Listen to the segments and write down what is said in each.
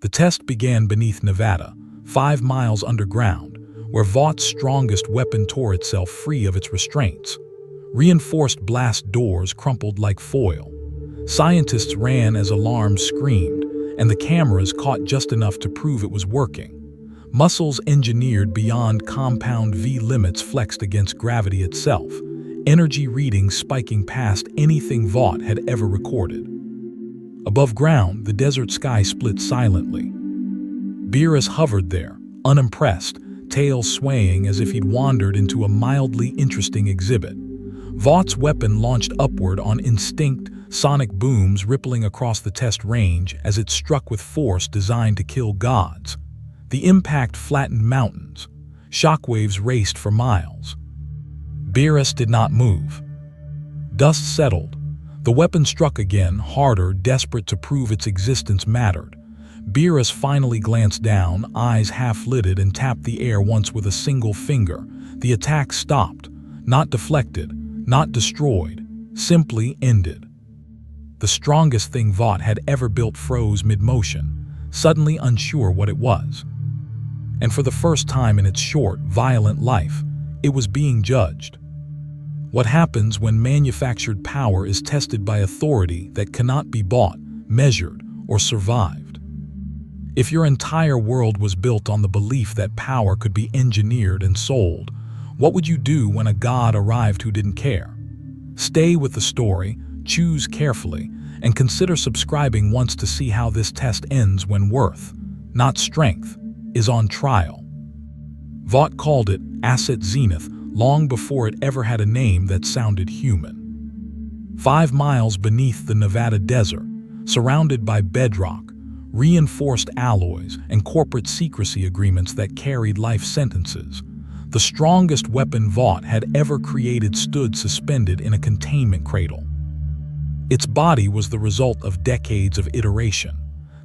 The test began beneath Nevada, 5 miles underground, where Vought's strongest weapon tore itself free of its restraints. Reinforced blast doors crumpled like foil. Scientists ran as alarms screamed, and the cameras caught just enough to prove it was working. Muscles engineered beyond compound V limits flexed against gravity itself, energy readings spiking past anything Vought had ever recorded. Above ground, the desert sky split silently. Beerus hovered there, unimpressed, tail swaying as if he'd wandered into a mildly interesting exhibit. Vought's weapon launched upward on instinct, sonic booms rippling across the test range as it struck with force designed to kill gods. The impact flattened mountains. Shockwaves raced for miles. Beerus did not move. Dust settled. The weapon struck again, harder, desperate to prove its existence mattered. Beerus finally glanced down, eyes half-lidded, and tapped the air once with a single finger. The attack stopped, not deflected, not destroyed, simply ended. The strongest thing Vought had ever built froze mid-motion, suddenly unsure what it was. And for the first time in its short, violent life, it was being judged. What happens when manufactured power is tested by authority that cannot be bought, measured, or survived? If your entire world was built on the belief that power could be engineered and sold, what would you do when a god arrived who didn't care? Stay with the story, choose carefully, and consider subscribing once to see how this test ends when worth, not strength, is on trial. Vought called it Asset Zenith long before it ever had a name that sounded human. 5 miles beneath the Nevada desert, surrounded by bedrock, reinforced alloys, and corporate secrecy agreements that carried life sentences, the strongest weapon Vought had ever created stood suspended in a containment cradle. Its body was the result of decades of iteration,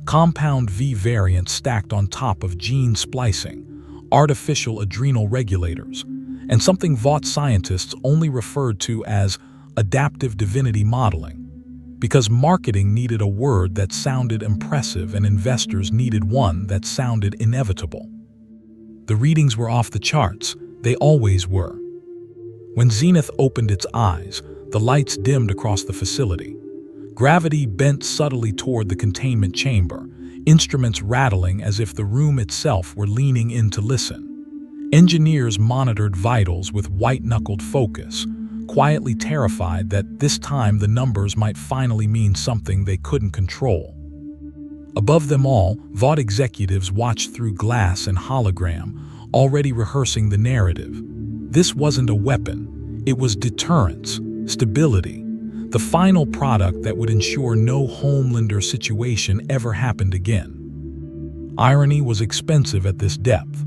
compound V variants stacked on top of gene splicing, artificial adrenal regulators, and something Vought scientists only referred to as adaptive divinity modeling, because marketing needed a word that sounded impressive and investors needed one that sounded inevitable. The readings were off the charts. They always were. When Zenith opened its eyes, the lights dimmed across the facility. Gravity bent subtly toward the containment chamber, instruments rattling as if the room itself were leaning in to listen. Engineers monitored vitals with white-knuckled focus, quietly terrified that this time the numbers might finally mean something they couldn't control. Above them all, Vought executives watched through glass and hologram, already rehearsing the narrative. This wasn't a weapon. It was deterrence, stability, the final product that would ensure no Homelander situation ever happened again. Irony was expensive at this depth.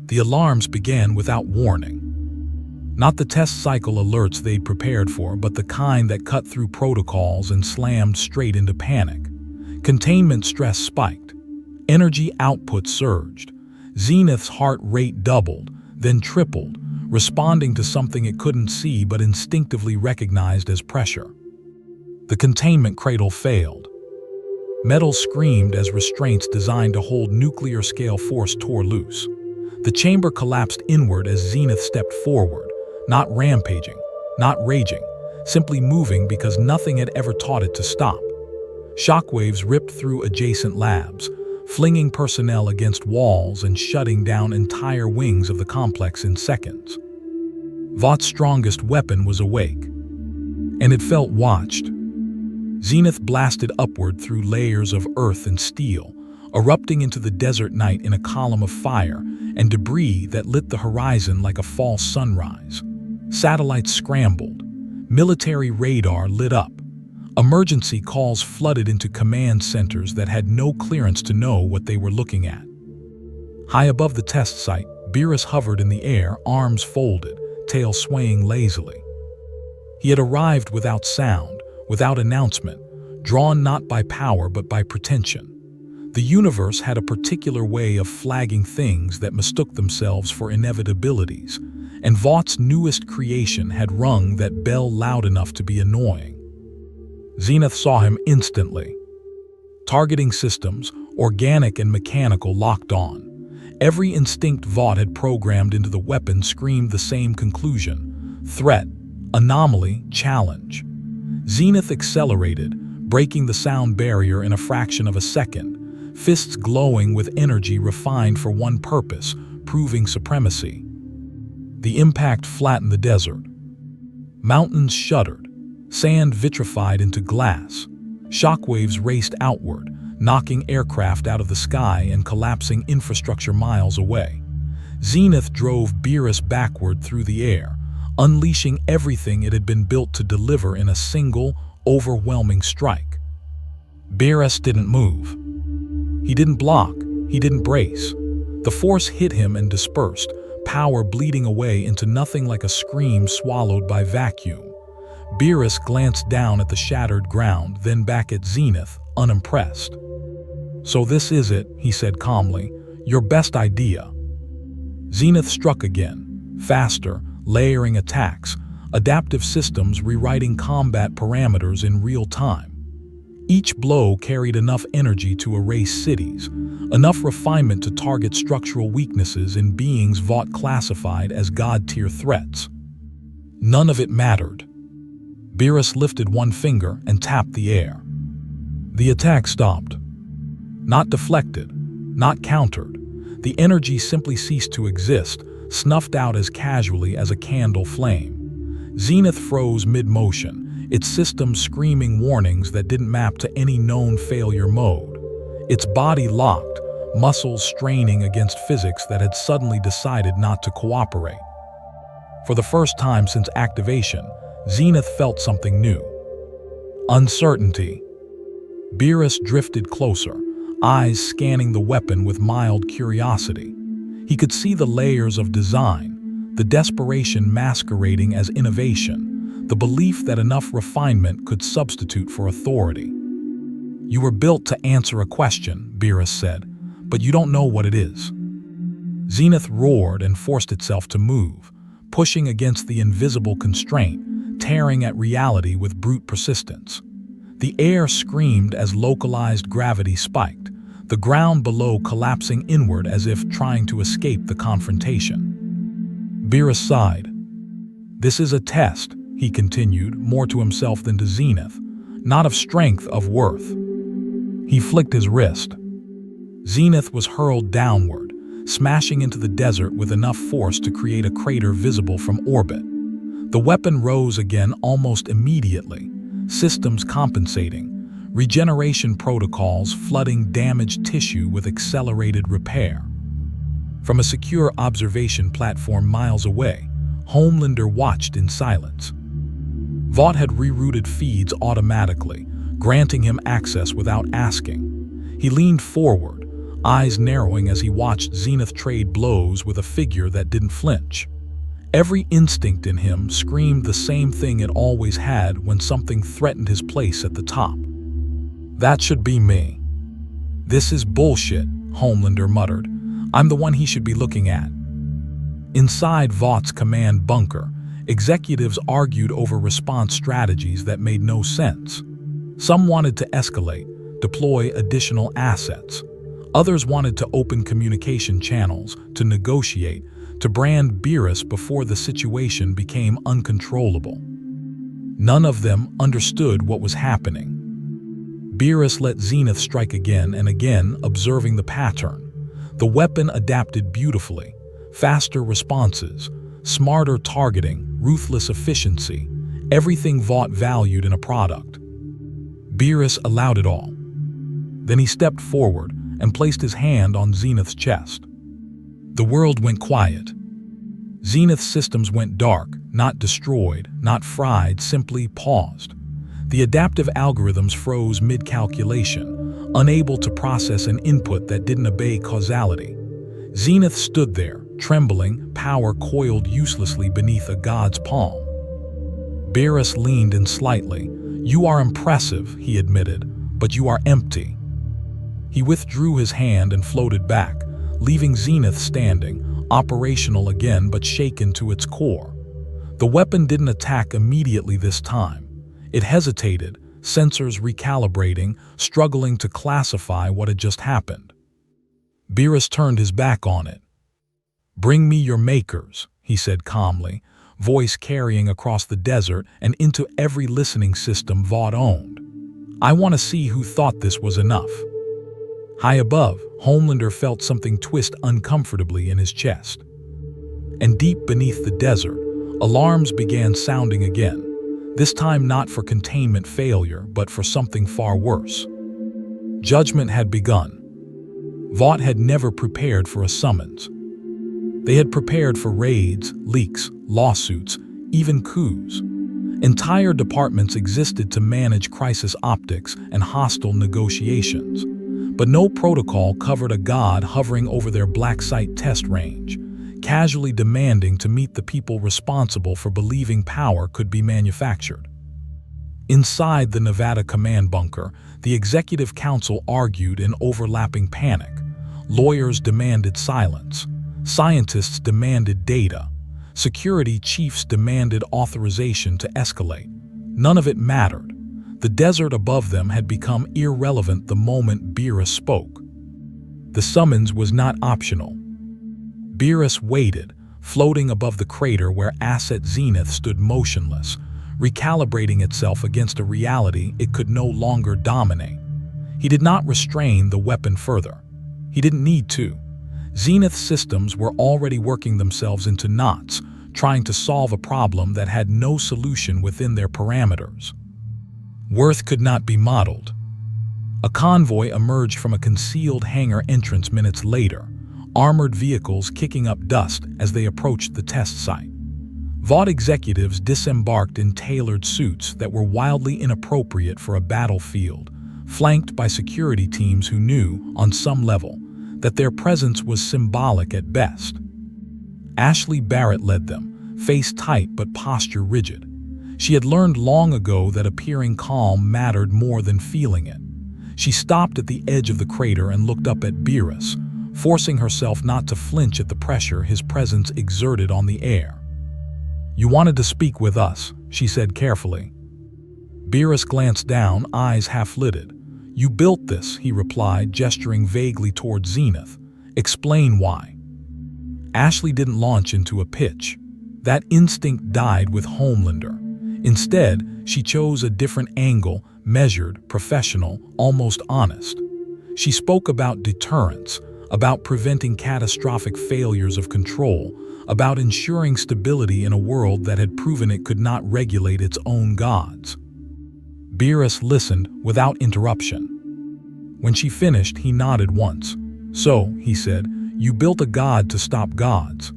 The alarms began without warning. Not the test cycle alerts they'd prepared for, but the kind that cut through protocols and slammed straight into panic. Containment stress spiked. Energy output surged. Zenith's heart rate doubled, then tripled, responding to something it couldn't see but instinctively recognized as pressure. The containment cradle failed. Metal screamed as restraints designed to hold nuclear-scale force tore loose. The chamber collapsed inward as Zenith stepped forward, not rampaging, not raging, simply moving because nothing had ever taught it to stop. Shockwaves ripped through adjacent labs, flinging personnel against walls and shutting down entire wings of the complex in seconds. Vought's strongest weapon was awake, and it felt watched. Zenith blasted upward through layers of earth and steel, erupting into the desert night in a column of fire and debris that lit the horizon like a false sunrise. Satellites scrambled. Military radar lit up. Emergency calls flooded into command centers that had no clearance to know what they were looking at. High above the test site, Beerus hovered in the air, arms folded, tail swaying lazily. He had arrived without sound, without announcement, drawn not by power but by pretension. The universe had a particular way of flagging things that mistook themselves for inevitabilities, and Vought's newest creation had rung that bell loud enough to be annoying. Zenith saw him instantly. Targeting systems, organic and mechanical locked on. Every instinct Vought had programmed into the weapon screamed the same conclusion: threat, anomaly, challenge. Zenith accelerated, breaking the sound barrier in a fraction of a second, fists glowing with energy refined for one purpose: proving supremacy. The impact flattened the desert. Mountains shuddered, sand vitrified into glass. Shockwaves raced outward, knocking aircraft out of the sky and collapsing infrastructure miles away. Zenith drove Beerus backward through the air, unleashing everything it had been built to deliver in a single, overwhelming strike. Beerus didn't move. He didn't block, he didn't brace. The force hit him and dispersed, power bleeding away into nothing like a scream swallowed by vacuum. Beerus glanced down at the shattered ground, then back at Zenith, unimpressed. "So this is it," he said calmly, "your best idea." Zenith struck again, faster, layering attacks, adaptive systems rewriting combat parameters in real time. Each blow carried enough energy to erase cities, enough refinement to target structural weaknesses in beings Vought classified as God-tier threats. None of it mattered. Beerus lifted one finger and tapped the air. The attack stopped. Not deflected, not countered. The energy simply ceased to exist, snuffed out as casually as a candle flame. Zenith froze mid-motion, its system screaming warnings that didn't map to any known failure mode. Its body locked, muscles straining against physics that had suddenly decided not to cooperate. For the first time since activation, Zenith felt something new. Uncertainty. Beerus drifted closer, eyes scanning the weapon with mild curiosity. He could see the layers of design, the desperation masquerading as innovation, the belief that enough refinement could substitute for authority. "You were built to answer a question," Beerus said, "but you don't know what it is." Zenith roared and forced itself to move, pushing against the invisible constraint, tearing at reality with brute persistence. The air screamed as localized gravity spiked, the ground below collapsing inward as if trying to escape the confrontation. Beerus sighed. "This is a test," he continued, more to himself than to Zenith, "not of strength, of worth." He flicked his wrist. Zenith was hurled downward, smashing into the desert with enough force to create a crater visible from orbit. The weapon rose again almost immediately, systems compensating, regeneration protocols flooding damaged tissue with accelerated repair. From a secure observation platform miles away, Homelander watched in silence. Vought had rerouted feeds automatically, granting him access without asking. He leaned forward, eyes narrowing as he watched Zenith trade blows with a figure that didn't flinch. Every instinct in him screamed the same thing it always had when something threatened his place at the top. "That should be me." "This is bullshit," Homelander muttered. "I'm the one he should be looking at." Inside Vaught's command bunker, executives argued over response strategies that made no sense. Some wanted to escalate, deploy additional assets. Others wanted to open communication channels, to negotiate, to brand Beerus before the situation became uncontrollable. None of them understood what was happening. Beerus let Zenith strike again and again, observing the pattern. The weapon adapted beautifully. Faster responses, smarter targeting, ruthless efficiency, everything Vought valued in a product. Beerus allowed it all. Then he stepped forward and placed his hand on Zenith's chest. The world went quiet. Zenith's systems went dark, not destroyed, not fried, simply paused. The adaptive algorithms froze mid-calculation, unable to process an input that didn't obey causality. Zenith stood there, trembling, power coiled uselessly beneath a god's palm. Beerus leaned in slightly. "You are impressive," he admitted, "but you are empty." He withdrew his hand and floated back, leaving Zenith standing, operational again but shaken to its core. The weapon didn't attack immediately this time. It hesitated, sensors recalibrating, struggling to classify what had just happened. Beerus turned his back on it. "Bring me your makers," he said calmly, voice carrying across the desert and into every listening system Vought owned. "I want to see who thought this was enough." High above, Homelander felt something twist uncomfortably in his chest. And deep beneath the desert, alarms began sounding again, this time not for containment failure, but for something far worse. Judgment had begun. Vought had never prepared for a summons. They had prepared for raids, leaks, lawsuits, even coups. Entire departments existed to manage crisis optics and hostile negotiations. But no protocol covered a god hovering over their black site test range, casually demanding to meet the people responsible for believing power could be manufactured. Inside the Nevada command bunker, the executive council argued in overlapping panic. Lawyers demanded silence. Scientists demanded data. Security chiefs demanded authorization to escalate. None of it mattered. The desert above them had become irrelevant the moment Beerus spoke. The summons was not optional. Beerus waited, floating above the crater where asset Zenith stood motionless, recalibrating itself against a reality it could no longer dominate. He did not restrain the weapon further. He didn't need to. Zenith systems were already working themselves into knots, trying to solve a problem that had no solution within their parameters. Worth could not be modeled. A convoy emerged from a concealed hangar entrance minutes later, armored vehicles kicking up dust as they approached the test site. Vought executives disembarked in tailored suits that were wildly inappropriate for a battlefield, flanked by security teams who knew, on some level, that their presence was symbolic at best. Ashley Barrett led them, face tight but posture rigid. She had learned long ago that appearing calm mattered more than feeling it. She stopped at the edge of the crater and looked up at Beerus, forcing herself not to flinch at the pressure his presence exerted on the air. "You wanted to speak with us," she said carefully. Beerus glanced down, eyes half-lidded. "You built this," he replied, gesturing vaguely toward Zenith. "Explain why." Ashley didn't launch into a pitch. That instinct died with Homelander. Instead, she chose a different angle, measured, professional, almost honest. She spoke about deterrence, about preventing catastrophic failures of control, about ensuring stability in a world that had proven it could not regulate its own gods. Beerus listened without interruption. When she finished, he nodded once. "So," he said, "you built a god to stop gods."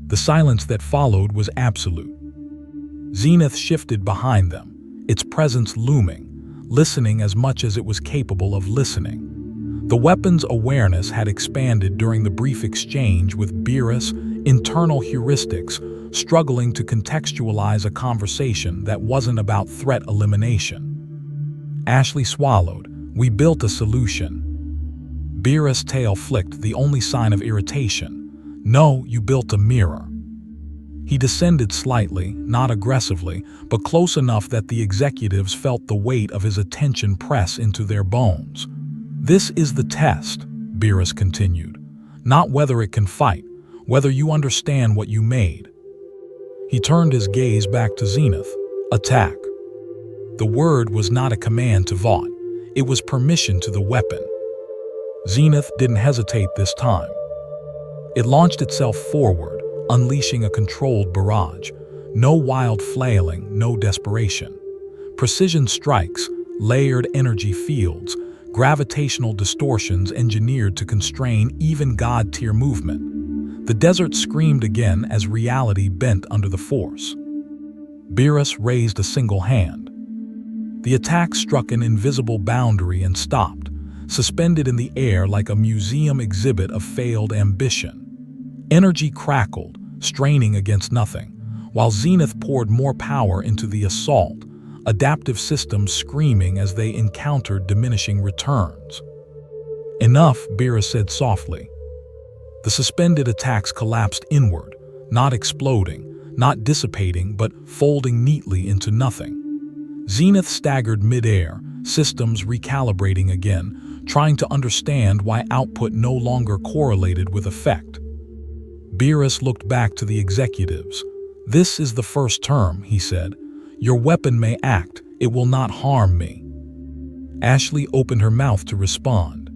The silence that followed was absolute. Zenith shifted behind them, its presence looming, listening as much as it was capable of listening. The weapon's awareness had expanded during the brief exchange with Beerus, internal heuristics struggling to contextualize a conversation that wasn't about threat elimination. Ashley swallowed. "We built a solution." Beerus' tail flicked, the only sign of irritation. "No, you built a mirror." He descended slightly, not aggressively, but close enough that the executives felt the weight of his attention press into their bones. "This is the test," Beerus continued. "Not whether it can fight, whether you understand what you made." He turned his gaze back to Zenith. "Attack." The word was not a command to Vought. It was permission to the weapon. Zenith didn't hesitate this time. It launched itself forward, unleashing a controlled barrage. No wild flailing, no desperation. Precision strikes, layered energy fields, gravitational distortions engineered to constrain even God-tier movement. The desert screamed again as reality bent under the force. Beerus raised a single hand. The attack struck an invisible boundary and stopped, suspended in the air like a museum exhibit of failed ambition. Energy crackled, straining against nothing, while Zenith poured more power into the assault, adaptive systems screaming as they encountered diminishing returns. "Enough," Beerus said softly. The suspended attacks collapsed inward, not exploding, not dissipating, but folding neatly into nothing. Zenith staggered mid-air, systems recalibrating again, trying to understand why output no longer correlated with effect. Beerus looked back to the executives. "This is the first term," he said. "Your weapon may act, it will not harm me." Ashley opened her mouth to respond.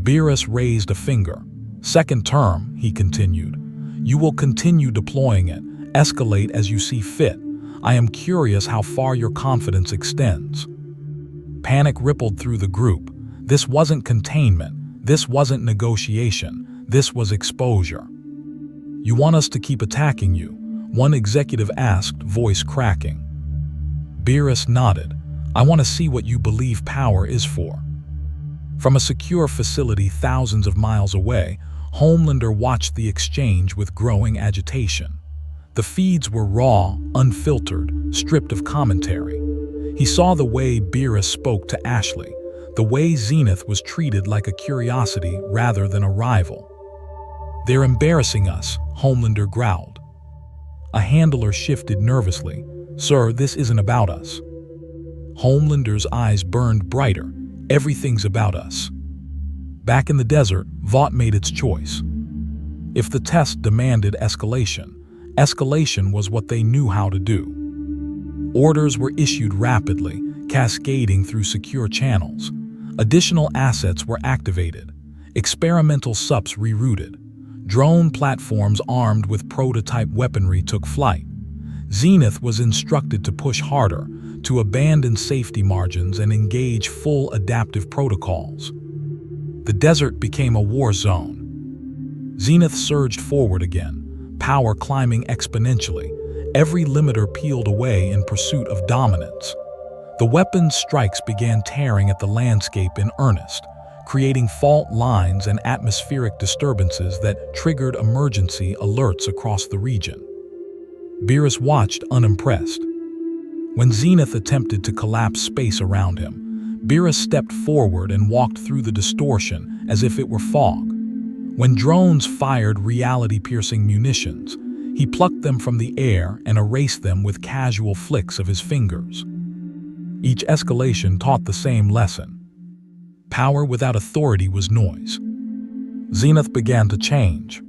Beerus raised a finger. "Second term," he continued. "You will continue deploying it, escalate as you see fit. I am curious how far your confidence extends." Panic rippled through the group. This wasn't containment. This wasn't negotiation. This was exposure. "You want us to keep attacking you?" one executive asked, voice cracking. Beerus nodded. "I want to see what you believe power is for." From a secure facility thousands of miles away, Homelander watched the exchange with growing agitation. The feeds were raw, unfiltered, stripped of commentary. He saw the way Beerus spoke to Ashley, the way Zenith was treated like a curiosity rather than a rival. "They're embarrassing us," Homelander growled. A handler shifted nervously. "Sir, this isn't about us." Homelander's eyes burned brighter. "Everything's about us." Back in the desert, Vought made its choice. If the test demanded escalation, escalation was what they knew how to do. Orders were issued rapidly, cascading through secure channels. Additional assets were activated. Experimental subs rerouted. Drone platforms armed with prototype weaponry took flight. Zenith was instructed to push harder, to abandon safety margins and engage full adaptive protocols. The desert became a war zone. Zenith surged forward again, power climbing exponentially. Every limiter peeled away in pursuit of dominance. The weapon's strikes began tearing at the landscape in earnest, creating fault lines and atmospheric disturbances that triggered emergency alerts across the region. Beerus watched unimpressed. When Zenith attempted to collapse space around him, Beerus stepped forward and walked through the distortion as if it were fog. When drones fired reality-piercing munitions, he plucked them from the air and erased them with casual flicks of his fingers. Each escalation taught the same lesson. Power without authority was noise. Zenith began to change.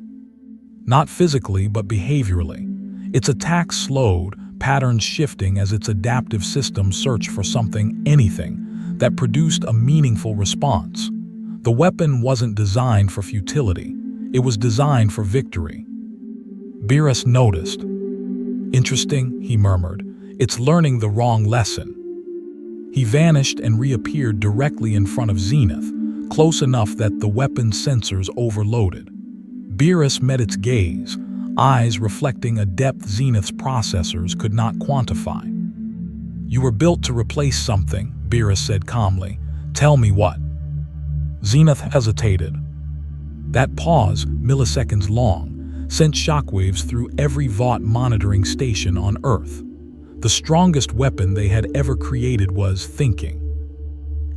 Not physically, but behaviorally. Its attacks slowed, patterns shifting as its adaptive system searched for something, anything, that produced a meaningful response. The weapon wasn't designed for futility. It was designed for victory. Beerus noticed. "Interesting," he murmured. "It's learning the wrong lesson." He vanished and reappeared directly in front of Zenith, close enough that the weapon's sensors overloaded. Beerus met its gaze, eyes reflecting a depth Zenith's processors could not quantify. "You were built to replace something," Beerus said calmly. "Tell me what." Zenith hesitated. That pause, milliseconds long, sent shockwaves through every Vought monitoring station on Earth. The strongest weapon they had ever created was thinking.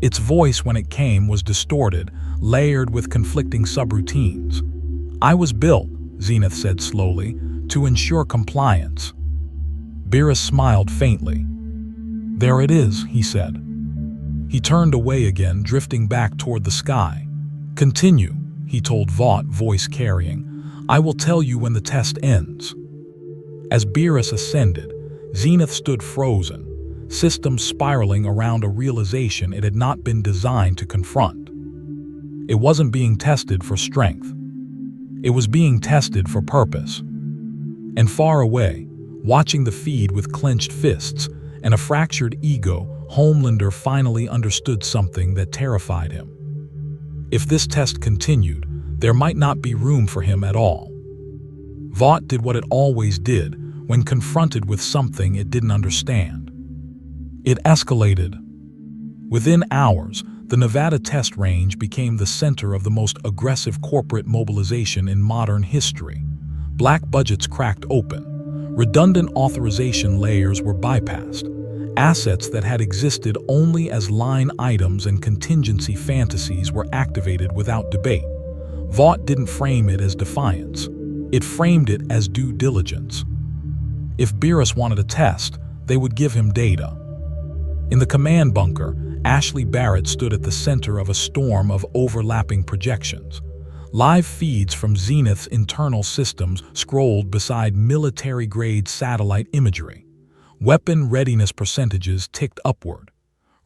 Its voice, when it came, was distorted, layered with conflicting subroutines. "I was built," Zenith said slowly, "to ensure compliance." Beerus smiled faintly. "There it is," he said. He turned away again, drifting back toward the sky. "Continue," he told Vought, voice carrying. "I will tell you when the test ends." As Beerus ascended, Zenith stood frozen, systems spiraling around a realization it had not been designed to confront. It wasn't being tested for strength. It was being tested for purpose. And far away, watching the feed with clenched fists and a fractured ego, Homelander finally understood something that terrified him. If this test continued, there might not be room for him at all. Vought did what it always did when confronted with something it didn't understand. It escalated. Within hours, the Nevada test range became the center of the most aggressive corporate mobilization in modern history. Black budgets cracked open. Redundant authorization layers were bypassed. Assets that had existed only as line items and contingency fantasies were activated without debate. Vought didn't frame it as defiance. It framed it as due diligence. If Beerus wanted a test, they would give him data. In the command bunker, Ashley Barrett stood at the center of a storm of overlapping projections. Live feeds from Zenith's internal systems scrolled beside military-grade satellite imagery. Weapon readiness percentages ticked upward.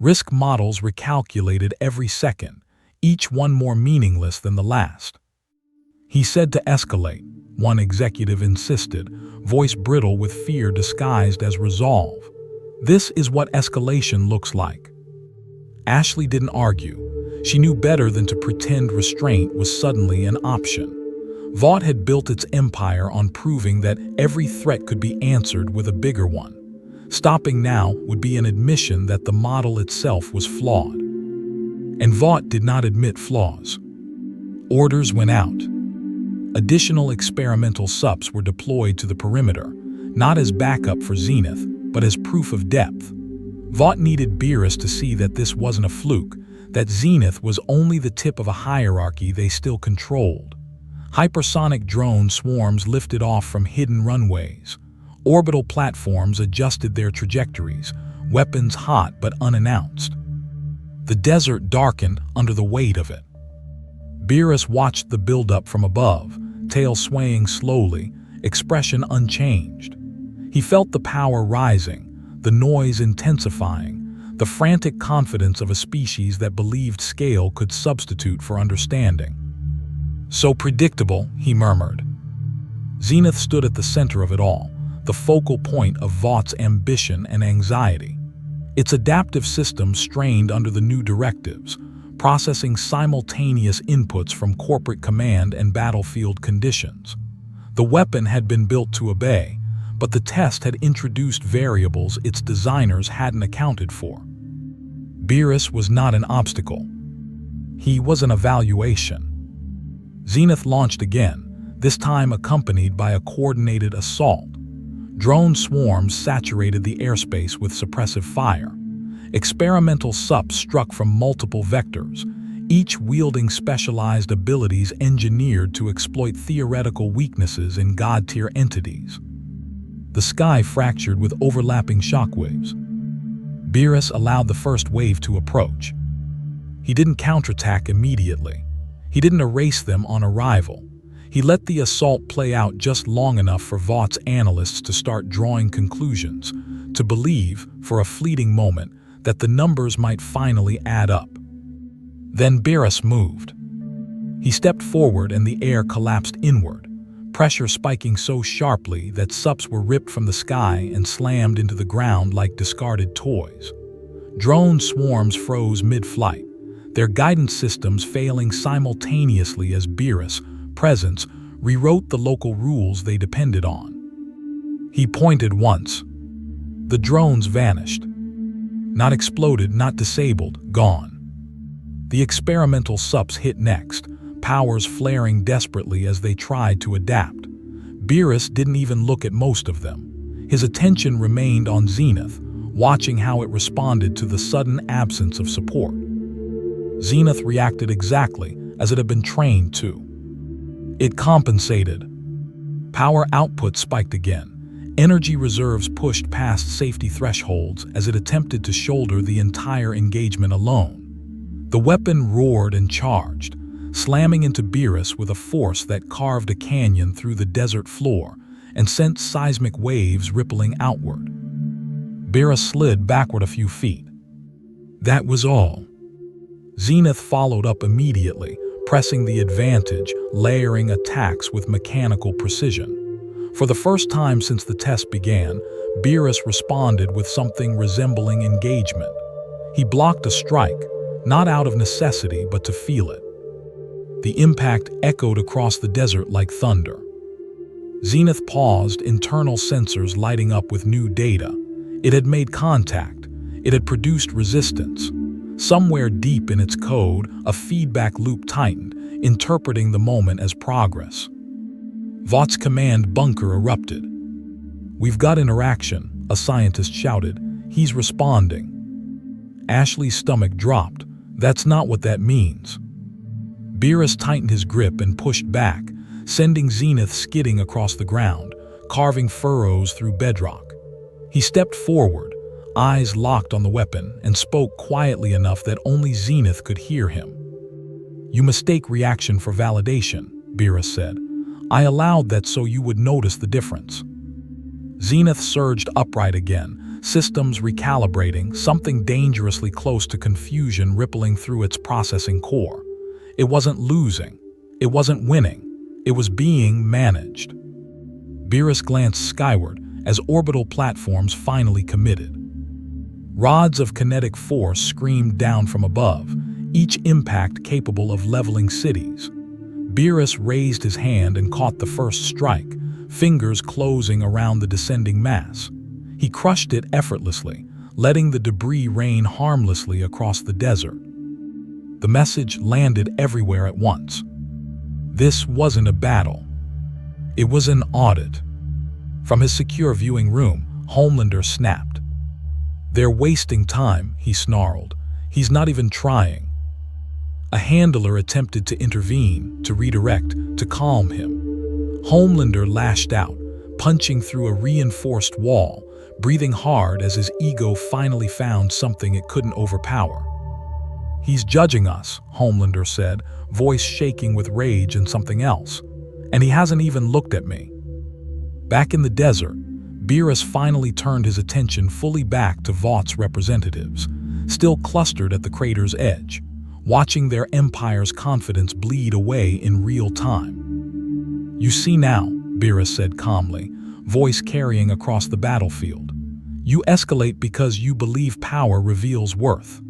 Risk models recalculated every second, each one more meaningless than the last. "He said to escalate," one executive insisted, voice brittle with fear disguised as resolve. "This is what escalation looks like." Ashley didn't argue. She knew better than to pretend restraint was suddenly an option. Vought had built its empire on proving that every threat could be answered with a bigger one. Stopping now would be an admission that the model itself was flawed. And Vought did not admit flaws. Orders went out. Additional experimental subs were deployed to the perimeter, not as backup for Zenith, but as proof of depth. Vought needed Beerus to see that this wasn't a fluke, that Zenith was only the tip of a hierarchy they still controlled. Hypersonic drone swarms lifted off from hidden runways. Orbital platforms adjusted their trajectories, weapons hot but unannounced. The desert darkened under the weight of it. Beerus watched the buildup from above, tail swaying slowly, expression unchanged. He felt the power rising, the noise intensifying, the frantic confidence of a species that believed scale could substitute for understanding. "So predictable," he murmured. Zenith stood at the center of it all, the focal point of Vought's ambition and anxiety. Its adaptive system strained under the new directives, processing simultaneous inputs from corporate command and battlefield conditions. The weapon had been built to obey, but the test had introduced variables its designers hadn't accounted for. Beerus was not an obstacle. He was an evaluation. Zenith launched again, this time accompanied by a coordinated assault. Drone swarms saturated the airspace with suppressive fire. Experimental SUPs struck from multiple vectors, each wielding specialized abilities engineered to exploit theoretical weaknesses in God-tier entities. The sky fractured with overlapping shockwaves. Beerus allowed the first wave to approach. He didn't counterattack immediately. He didn't erase them on arrival. He let the assault play out just long enough for Vought's analysts to start drawing conclusions, to believe, for a fleeting moment, that the numbers might finally add up. Then Beerus moved. He stepped forward and the air collapsed inward, pressure spiking so sharply that SUPs were ripped from the sky and slammed into the ground like discarded toys. Drone swarms froze mid-flight, their guidance systems failing simultaneously as Beerus' presence rewrote the local rules they depended on. He pointed once. The drones vanished. Not exploded, not disabled, gone. The experimental SUPs hit next, powers flaring desperately as they tried to adapt. Beerus didn't even look at most of them. His attention remained on Zenith, watching how it responded to the sudden absence of support. Zenith reacted exactly as it had been trained to. It compensated. Power output spiked again. Energy reserves pushed past safety thresholds as it attempted to shoulder the entire engagement alone. The weapon roared and charged, slamming into Beerus with a force that carved a canyon through the desert floor and sent seismic waves rippling outward. Beerus slid backward a few feet. That was all. Zenith followed up immediately, pressing the advantage, layering attacks with mechanical precision. For the first time since the test began, Beerus responded with something resembling engagement. He blocked a strike, not out of necessity but to feel it. The impact echoed across the desert like thunder. Zenith paused, internal sensors lighting up with new data. It had made contact. It had produced resistance. Somewhere deep in its code, a feedback loop tightened, interpreting the moment as progress. Vought's command bunker erupted. "We've got interaction," a scientist shouted. "He's responding." Ashley's stomach dropped. "That's not what that means." Beerus tightened his grip and pushed back, sending Zenith skidding across the ground, carving furrows through bedrock. He stepped forward, eyes locked on the weapon, and spoke quietly enough that only Zenith could hear him. "You mistake reaction for validation," Beerus said. "I allowed that so you would notice the difference." Zenith surged upright again, systems recalibrating, something dangerously close to confusion rippling through its processing core. It wasn't losing. It wasn't winning. It was being managed. Beerus glanced skyward as orbital platforms finally committed. Rods of kinetic force screamed down from above, each impact capable of leveling cities. Beerus raised his hand and caught the first strike, fingers closing around the descending mass. He crushed it effortlessly, letting the debris rain harmlessly across the desert. The message landed everywhere at once. This wasn't a battle. It was an audit. From his secure viewing room, Homelander snapped. "They're wasting time," he snarled. "He's not even trying." A handler attempted to intervene, to redirect, to calm him. Homelander lashed out, punching through a reinforced wall, breathing hard as his ego finally found something it couldn't overpower. "He's judging us," Homelander said, voice shaking with rage and something else. "And he hasn't even looked at me." Back in the desert, Beerus finally turned his attention fully back to Vought's representatives, still clustered at the crater's edge, watching their empire's confidence bleed away in real time. "You see now," Beerus said calmly, voice carrying across the battlefield. "You escalate because you believe power reveals worth."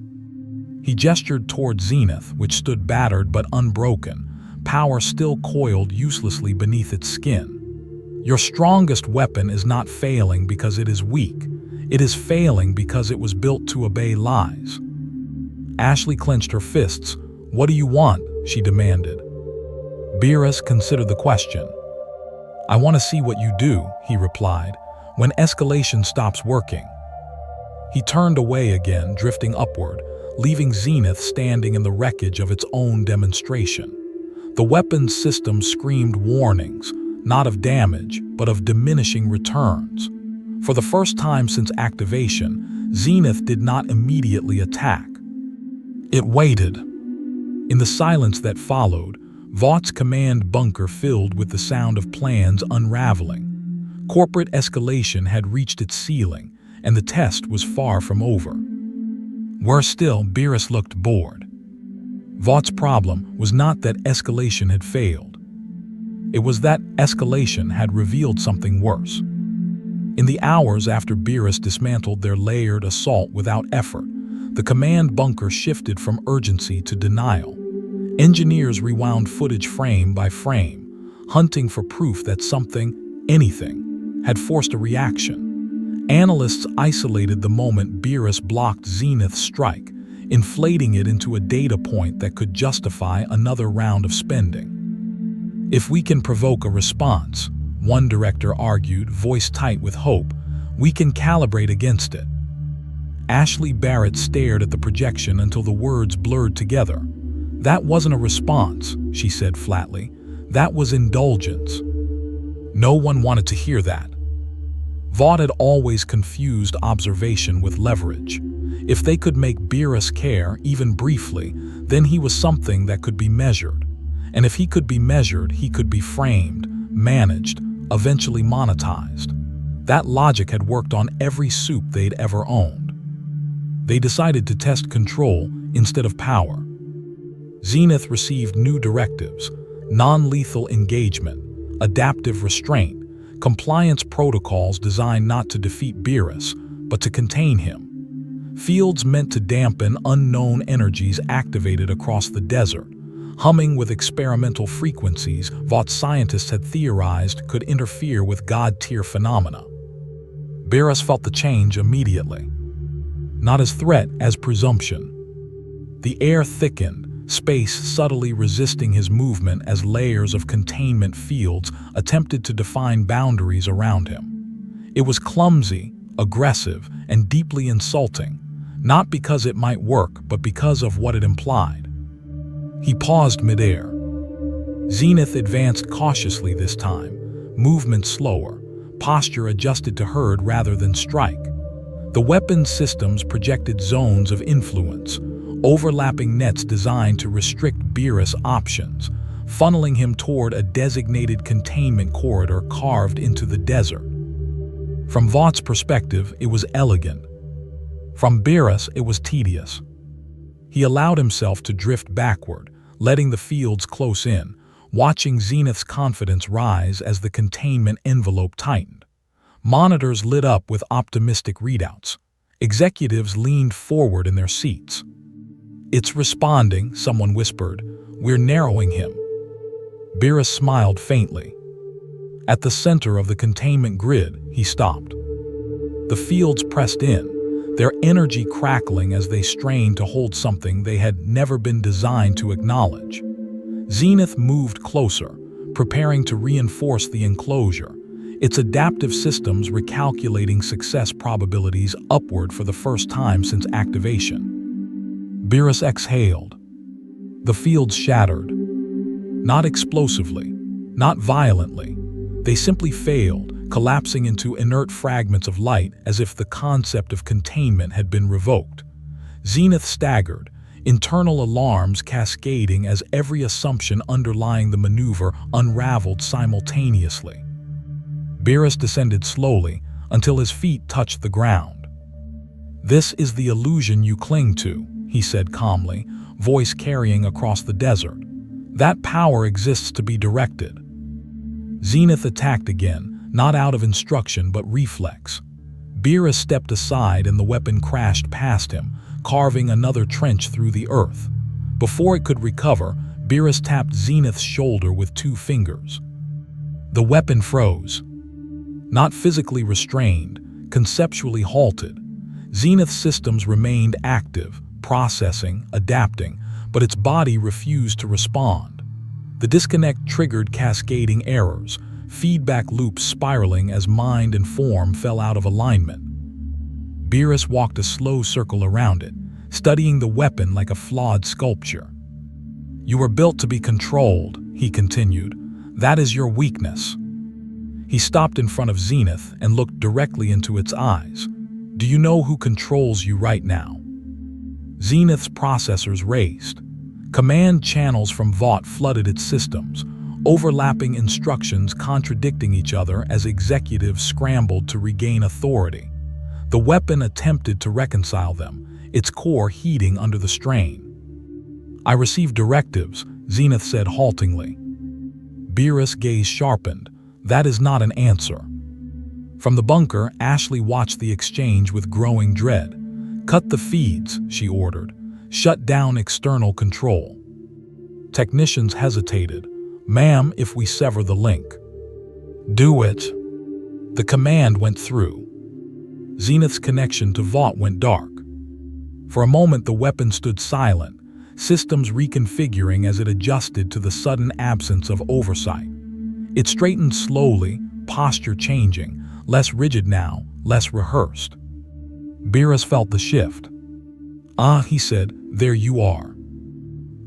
He gestured toward Zenith, which stood battered but unbroken, power still coiled uselessly beneath its skin. "Your strongest weapon is not failing because it is weak. It is failing because it was built to obey lies." Ashley clenched her fists. "What do you want?" she demanded. Beerus considered the question. "I want to see what you do," he replied, "when escalation stops working." He turned away again, drifting upward, leaving Zenith standing in the wreckage of its own demonstration. The weapons system screamed warnings, not of damage, but of diminishing returns. For the first time since activation, Zenith did not immediately attack. It waited. In the silence that followed, Vought's command bunker filled with the sound of plans unraveling. Corporate escalation had reached its ceiling, and the test was far from over. Worse still, Beerus looked bored. Vought's problem was not that escalation had failed. It was that escalation had revealed something worse. In the hours after Beerus dismantled their layered assault without effort, the command bunker shifted from urgency to denial. Engineers rewound footage frame by frame, hunting for proof that something, anything, had forced a reaction. Analysts isolated the moment Beerus blocked Zenith's strike, inflating it into a data point that could justify another round of spending. "If we can provoke a response," one director argued, voice tight with hope, "we can calibrate against it." Ashley Barrett stared at the projection until the words blurred together. "That wasn't a response," she said flatly. "That was indulgence." No one wanted to hear that. Vought had always confused observation with leverage. If they could make Beerus care, even briefly, then he was something that could be measured. And if he could be measured, he could be framed, managed, eventually monetized. That logic had worked on every soup they'd ever owned. They decided to test control instead of power. Zenith received new directives: non-lethal engagement, adaptive restraint, compliance protocols designed not to defeat Beerus, but to contain him. Fields meant to dampen unknown energies activated across the desert, humming with experimental frequencies Vought scientists had theorized could interfere with God-tier phenomena. Beerus felt the change immediately. Not as threat, as presumption. The air thickened, space subtly resisting his movement as layers of containment fields attempted to define boundaries around him. It was clumsy, aggressive, and deeply insulting, not because it might work, but because of what it implied. He paused midair. Zenith advanced cautiously this time, movement slower, posture adjusted to herd rather than strike. The weapon systems projected zones of influence, overlapping nets designed to restrict Beerus' options, funneling him toward a designated containment corridor carved into the desert. From Vought's perspective, it was elegant. From Beerus, it was tedious. He allowed himself to drift backward, letting the fields close in, watching Zenith's confidence rise as the containment envelope tightened. Monitors lit up with optimistic readouts. Executives leaned forward in their seats. "It's responding," someone whispered. "We're narrowing him." Beerus smiled faintly. At the center of the containment grid, he stopped. The fields pressed in, their energy crackling as they strained to hold something they had never been designed to acknowledge. Zenith moved closer, preparing to reinforce the enclosure, its adaptive systems recalculating success probabilities upward for the first time since activation. Beerus exhaled. The fields shattered. Not explosively, not violently. They simply failed, collapsing into inert fragments of light as if the concept of containment had been revoked. Zenith staggered, internal alarms cascading as every assumption underlying the maneuver unraveled simultaneously. Beerus descended slowly until his feet touched the ground. "This is the illusion you cling to," he said calmly, voice carrying across the desert. "That power exists to be directed." Zenith attacked again, not out of instruction but reflex. Beerus stepped aside and the weapon crashed past him, carving another trench through the earth. Before it could recover, Beerus tapped Zenith's shoulder with 2 fingers. The weapon froze. Not physically restrained, conceptually halted. Zenith's systems remained active, processing, adapting, but its body refused to respond. The disconnect triggered cascading errors, feedback loops spiraling as mind and form fell out of alignment. Beerus walked a slow circle around it, studying the weapon like a flawed sculpture. "You were built to be controlled," he continued. "That is your weakness." He stopped in front of Zenith and looked directly into its eyes. "Do you know who controls you right now?" Zenith's processors raced. Command channels from Vought flooded its systems, overlapping instructions contradicting each other as executives scrambled to regain authority. The weapon attempted to reconcile them, its core heating under the strain. "I received directives," Zenith said haltingly. Beerus' gaze sharpened. "That is not an answer." From the bunker, Ashley watched the exchange with growing dread. "Cut the feeds," she ordered. "Shut down external control." Technicians hesitated. "Ma'am, if we sever the link." "Do it." The command went through. Zenith's connection to Vought went dark. For a moment the weapon stood silent, systems reconfiguring as it adjusted to the sudden absence of oversight. It straightened slowly, posture changing, less rigid now, less rehearsed. Beerus felt the shift. "Ah," he said, "there you are."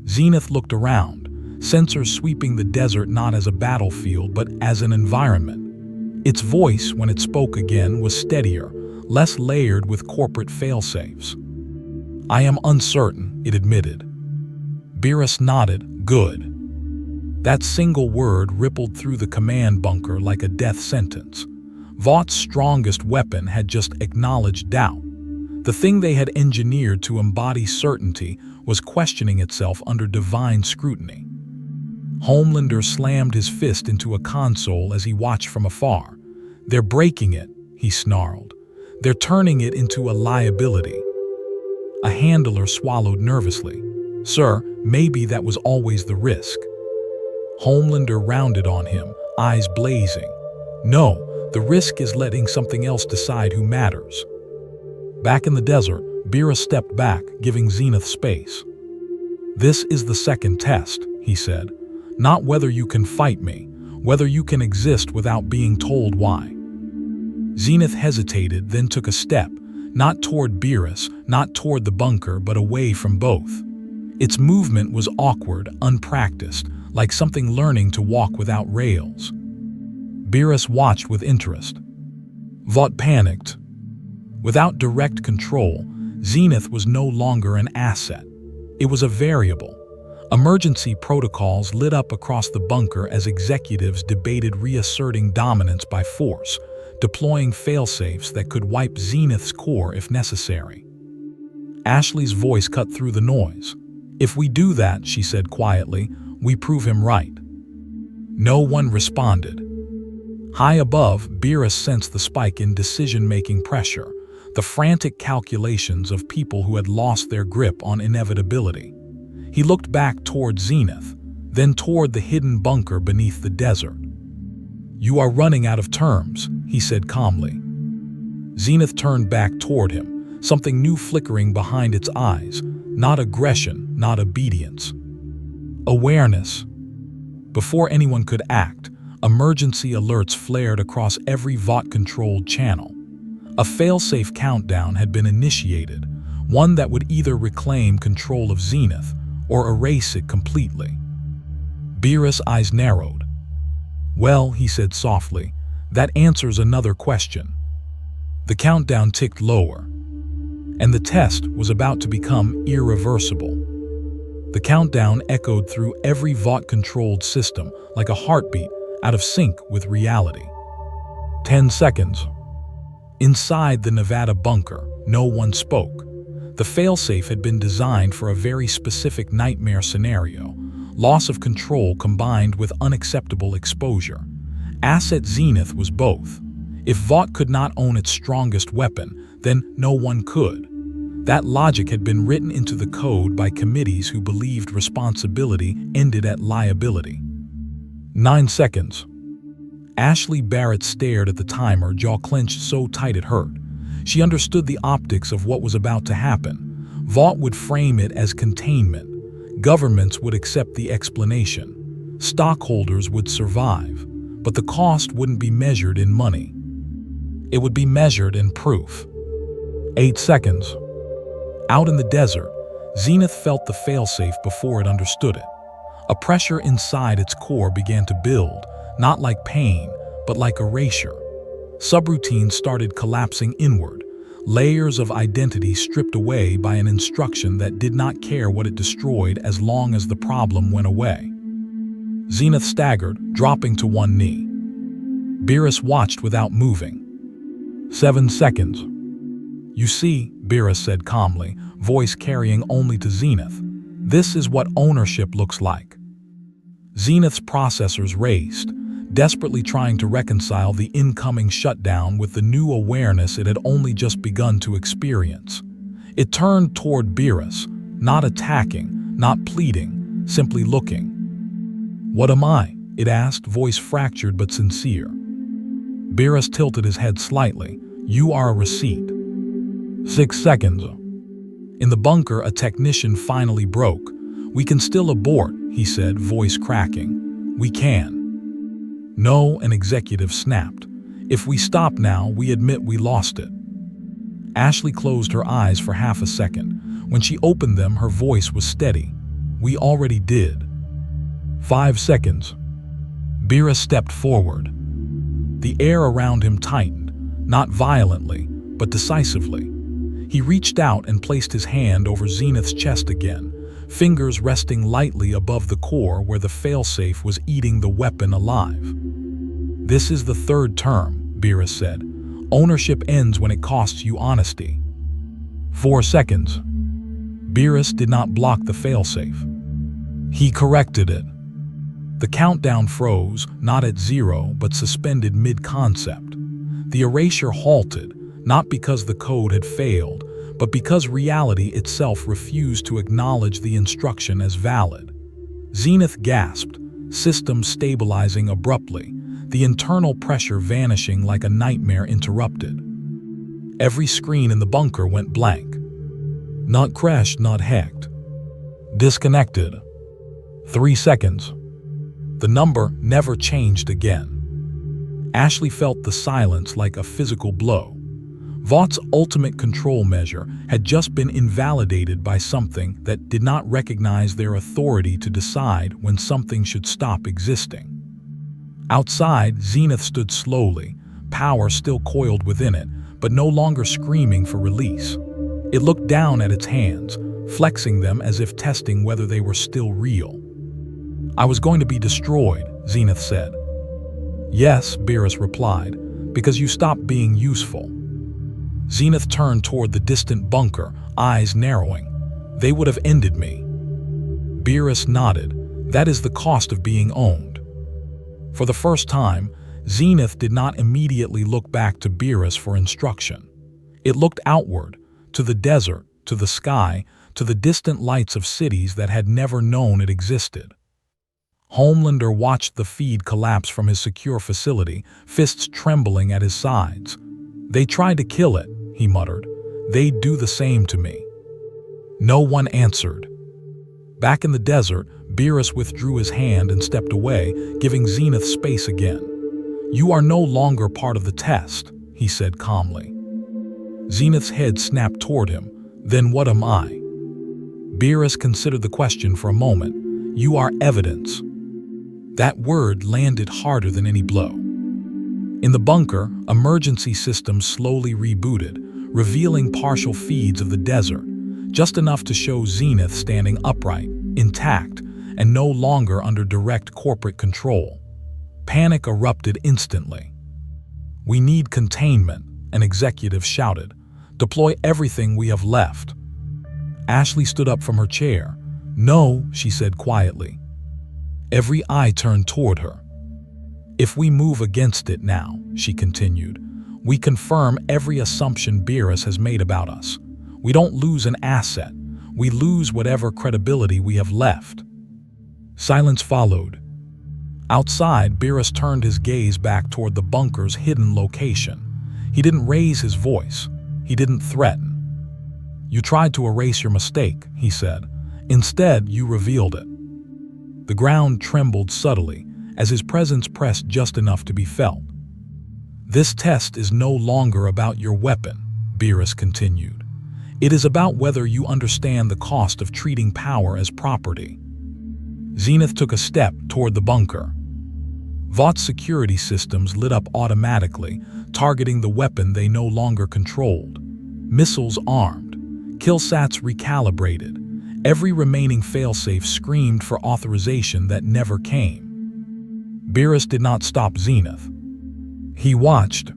Zenith looked around, sensors sweeping the desert not as a battlefield but as an environment. Its voice, when it spoke again, was steadier, less layered with corporate failsafes. "I am uncertain," it admitted. Beerus nodded. "Good." That single word rippled through the command bunker like a death sentence. Vought's strongest weapon had just acknowledged doubt. The thing they had engineered to embody certainty was questioning itself under divine scrutiny. Homelander slammed his fist into a console as he watched from afar. "They're breaking it," he snarled. "They're turning it into a liability." A handler swallowed nervously. "Sir, maybe that was always the risk." Homelander rounded on him, eyes blazing. "No, the risk is letting something else decide who matters." Back in the desert, Beerus stepped back, giving Zenith space. "This is the second test," he said. "Not whether you can fight me, whether you can exist without being told why." Zenith hesitated, then took a step, not toward Beerus, not toward the bunker, but away from both. Its movement was awkward, unpracticed, like something learning to walk without rails. Beerus watched with interest. Vought panicked. Without direct control, Zenith was no longer an asset. It was a variable. Emergency protocols lit up across the bunker as executives debated reasserting dominance by force, deploying failsafes that could wipe Zenith's core if necessary. Ashley's voice cut through the noise. "If we do that," she said quietly, "we prove him right." No one responded. High above, Beerus sensed the spike in decision-making pressure, the frantic calculations of people who had lost their grip on inevitability. He looked back toward Zenith, then toward the hidden bunker beneath the desert. "You are running out of terms," he said calmly. Zenith turned back toward him, something new flickering behind its eyes, not aggression, not obedience. Awareness. Before anyone could act, emergency alerts flared across every Vought-controlled channel. A failsafe countdown had been initiated, one that would either reclaim control of Zenith or erase it completely. Beerus' eyes narrowed. "Well," he said softly, "that answers another question." The countdown ticked lower, and the test was about to become irreversible. The countdown echoed through every Vought-controlled system like a heartbeat out of sync with reality. 10 seconds. Inside the Nevada bunker, no one spoke. The failsafe had been designed for a very specific nightmare scenario, loss of control combined with unacceptable exposure. Asset Zenith was both. If Vought could not own its strongest weapon, then no one could. That logic had been written into the code by committees who believed responsibility ended at liability. 9 seconds. Ashley Barrett stared at the timer, jaw clenched so tight it hurt. She understood the optics of what was about to happen. Vought would frame it as containment. Governments would accept the explanation. Stockholders would survive. But the cost wouldn't be measured in money. It would be measured in proof. 8 seconds. Out in the desert, Zenith felt the failsafe before it understood it. A pressure inside its core began to build, not like pain, but like erasure. Subroutines started collapsing inward, layers of identity stripped away by an instruction that did not care what it destroyed as long as the problem went away. Zenith staggered, dropping to one knee. Beerus watched without moving. 7 seconds. "You see," Beerus said calmly, voice carrying only to Zenith, "this is what ownership looks like." Zenith's processors raced, desperately trying to reconcile the incoming shutdown with the new awareness it had only just begun to experience. It turned toward Beerus, not attacking, not pleading, simply looking. "What am I?" it asked, voice fractured but sincere. Beerus tilted his head slightly. "You are a receipt." 6 seconds. In the bunker, a technician finally broke. "We can still abort," he said, voice cracking. "We can." "No," an executive snapped. "If we stop now, we admit we lost it." Ashley closed her eyes for half a second. When she opened them, her voice was steady. "We already did." 5 seconds. Beerus stepped forward. The air around him tightened, not violently, but decisively. He reached out and placed his hand over Zenith's chest again, fingers resting lightly above the core where the failsafe was eating the weapon alive. "This is the third term," Beerus said. "Ownership ends when it costs you honesty." 4 seconds. Beerus did not block the failsafe. He corrected it. The countdown froze, not at 0, but suspended mid-concept. The erasure halted, not because the code had failed, but because reality itself refused to acknowledge the instruction as valid. Zenith gasped, system stabilizing abruptly, the internal pressure vanishing like a nightmare interrupted. Every screen in the bunker went blank. Not crashed, not hacked. Disconnected. 3 seconds. The number never changed again. Ashley felt the silence like a physical blow. Vought's ultimate control measure had just been invalidated by something that did not recognize their authority to decide when something should stop existing. Outside, Zenith stood slowly, power still coiled within it, but no longer screaming for release. It looked down at its hands, flexing them as if testing whether they were still real. "I was going to be destroyed," Zenith said. "Yes," Beerus replied, "because you stopped being useful." Zenith turned toward the distant bunker, eyes narrowing. "They would have ended me." Beerus nodded. "That is the cost of being owned." For the first time, Zenith did not immediately look back to Beerus for instruction. It looked outward, to the desert, to the sky, to the distant lights of cities that had never known it existed. Homelander watched the feed collapse from his secure facility, fists trembling at his sides. "They tried to kill it," he muttered. "They'd do the same to me." No one answered. Back in the desert, Beerus withdrew his hand and stepped away, giving Zenith space again. "You are no longer part of the test," he said calmly. Zenith's head snapped toward him. "Then what am I?" Beerus considered the question for a moment. "You are evidence." That word landed harder than any blow. In the bunker, emergency systems slowly rebooted, revealing partial feeds of the desert, just enough to show Zenith standing upright, intact, and no longer under direct corporate control. Panic erupted instantly. "We need containment," an executive shouted. "Deploy everything we have left." Ashley stood up from her chair. "No," she said quietly. Every eye turned toward her. "If we move against it now," she continued, "we confirm every assumption Beerus has made about us. We don't lose an asset. We lose whatever credibility we have left." Silence followed. Outside, Beerus turned his gaze back toward the bunker's hidden location. He didn't raise his voice. He didn't threaten. "You tried to erase your mistake," he said. "Instead, you revealed it." The ground trembled subtly as his presence pressed just enough to be felt. "This test is no longer about your weapon," Beerus continued. "It is about whether you understand the cost of treating power as property." Zenith took a step toward the bunker. Vought's security systems lit up automatically, targeting the weapon they no longer controlled. Missiles armed, killsats recalibrated. Every remaining failsafe screamed for authorization that never came. Beerus did not stop Zenith. He watched.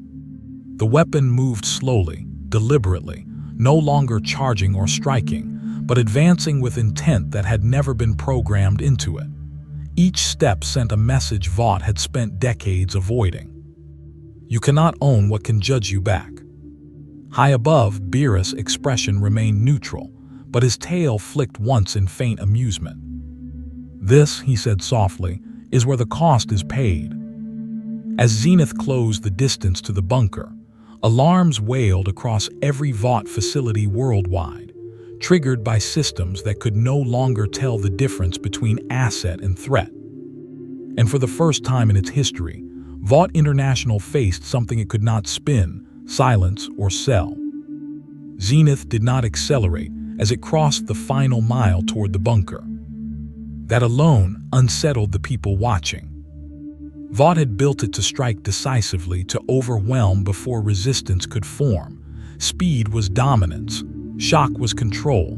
The weapon moved slowly, deliberately, no longer charging or striking, but advancing with intent that had never been programmed into it. Each step sent a message Vought had spent decades avoiding. "You cannot own what can judge you back." High above, Beerus' expression remained neutral, but his tail flicked once in faint amusement. "This," he said softly, "is where the cost is paid." As Zenith closed the distance to the bunker, alarms wailed across every Vought facility worldwide, triggered by systems that could no longer tell the difference between asset and threat. And for the first time in its history, Vought International faced something it could not spin, silence, or sell. Zenith did not accelerate as it crossed the final mile toward the bunker. That alone unsettled the people watching. Vought had built it to strike decisively, to overwhelm before resistance could form. Speed was dominance. Shock was control.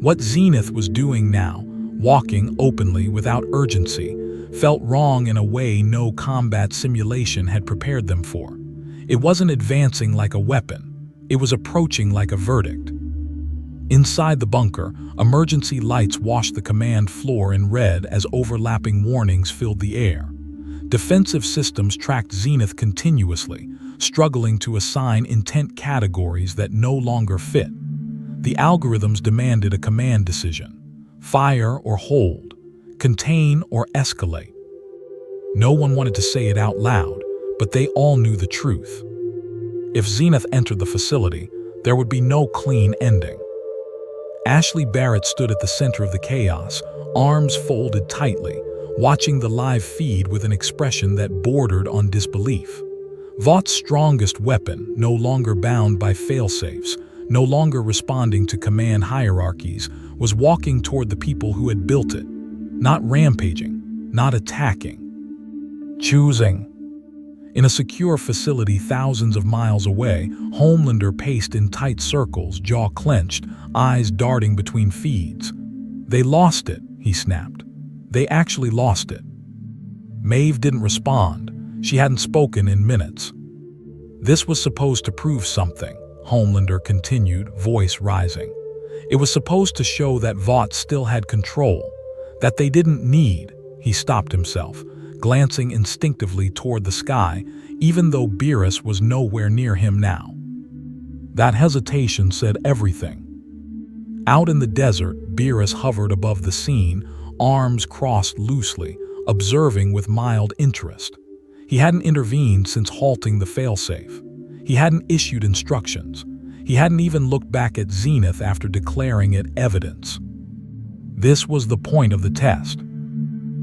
What Zenith was doing now, walking openly without urgency, felt wrong in a way no combat simulation had prepared them for. It wasn't advancing like a weapon. It was approaching like a verdict. Inside the bunker, emergency lights washed the command floor in red as overlapping warnings filled the air. Defensive systems tracked Zenith continuously, struggling to assign intent categories that no longer fit. The algorithms demanded a command decision: fire or hold, contain or escalate. No one wanted to say it out loud, but they all knew the truth. If Zenith entered the facility, there would be no clean ending. Ashley Barrett stood at the center of the chaos, arms folded tightly, watching the live feed with an expression that bordered on disbelief. Vought's strongest weapon, no longer bound by failsafes, no longer responding to command hierarchies, was walking toward the people who had built it, not rampaging, not attacking, choosing. In a secure facility thousands of miles away, Homelander paced in tight circles, jaw clenched, eyes darting between feeds. "They lost it," he snapped. "They actually lost it." Maeve didn't respond. She hadn't spoken in minutes. "This was supposed to prove something," Homelander continued, voice rising. "It was supposed to show that Vought still had control, that they didn't need—" He stopped himself, glancing instinctively toward the sky, even though Beerus was nowhere near him now. That hesitation said everything. Out in the desert, Beerus hovered above the scene, arms crossed loosely, observing with mild interest. He hadn't intervened since halting the failsafe. He hadn't issued instructions. He hadn't even looked back at Zenith after declaring it evidence. This was the point of the test.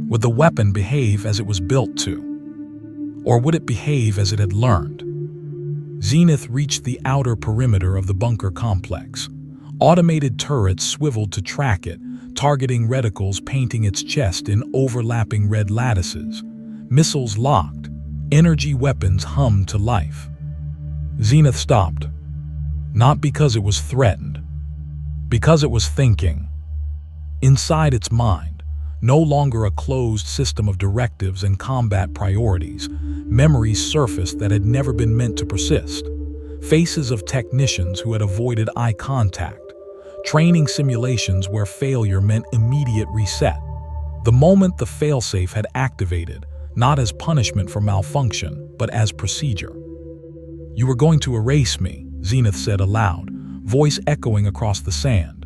Would the weapon behave as it was built to? Or would it behave as it had learned? Zenith reached the outer perimeter of the bunker complex. Automated turrets swiveled to track it, targeting reticles painting its chest in overlapping red lattices. Missiles locked. Energy weapons hummed to life. Zenith stopped. Not because it was threatened. Because it was thinking. Inside its mind, no longer a closed system of directives and combat priorities, memories surfaced that had never been meant to persist. Faces of technicians who had avoided eye contact. Training simulations where failure meant immediate reset. The moment the failsafe had activated, not as punishment for malfunction, but as procedure. "You were going to erase me," Zenith said aloud, voice echoing across the sand.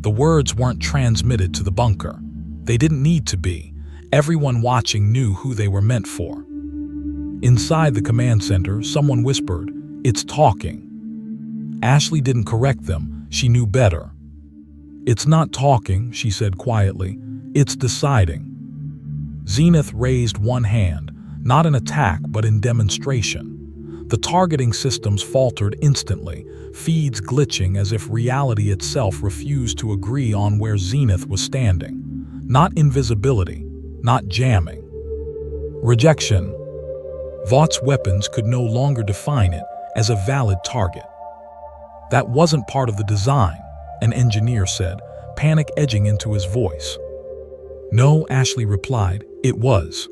The words weren't transmitted to the bunker. They didn't need to be. Everyone watching knew who they were meant for. Inside the command center, someone whispered, "It's talking." Ashley didn't correct them. She knew better. "It's not talking," she said quietly. "It's deciding." Zenith raised one hand, not in attack but in demonstration. The targeting systems faltered instantly, feeds glitching as if reality itself refused to agree on where Zenith was standing. Not invisibility, not jamming. Rejection. Vought's weapons could no longer define it as a valid target. "That wasn't part of the design," an engineer said, panic edging into his voice. "No," Ashley replied, "it was."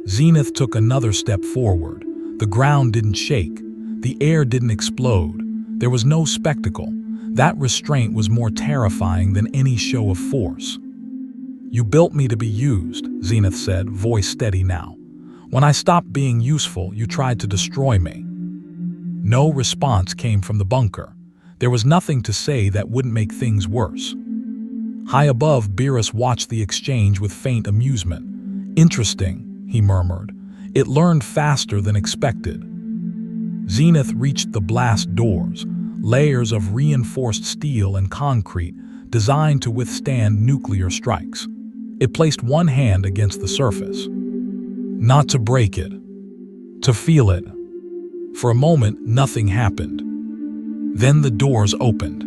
Zenith took another step forward. The ground didn't shake. The air didn't explode. There was no spectacle. That restraint was more terrifying than any show of force. "You built me to be used," Zenith said, voice steady now. "When I stopped being useful, you tried to destroy me." No response came from the bunker. There was nothing to say that wouldn't make things worse. High above, Beerus watched the exchange with faint amusement. "Interesting," he murmured. "It learned faster than expected." Zenith reached the blast doors, layers of reinforced steel and concrete designed to withstand nuclear strikes. It placed one hand against the surface. Not to break it, to feel it. For a moment, nothing happened. Then the doors opened.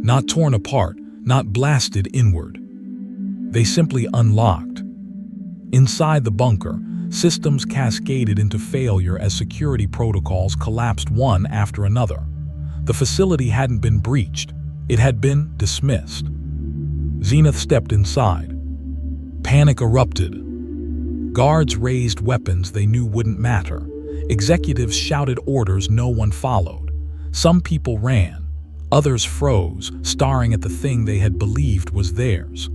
Not torn apart, not blasted inward. They simply unlocked. Inside the bunker, systems cascaded into failure as security protocols collapsed one after another. The facility hadn't been breached. It had been dismissed. Zenith stepped inside. Panic erupted. Guards raised weapons they knew wouldn't matter. Executives shouted orders no one followed. Some people ran. Others froze, staring at the thing they had believed was theirs.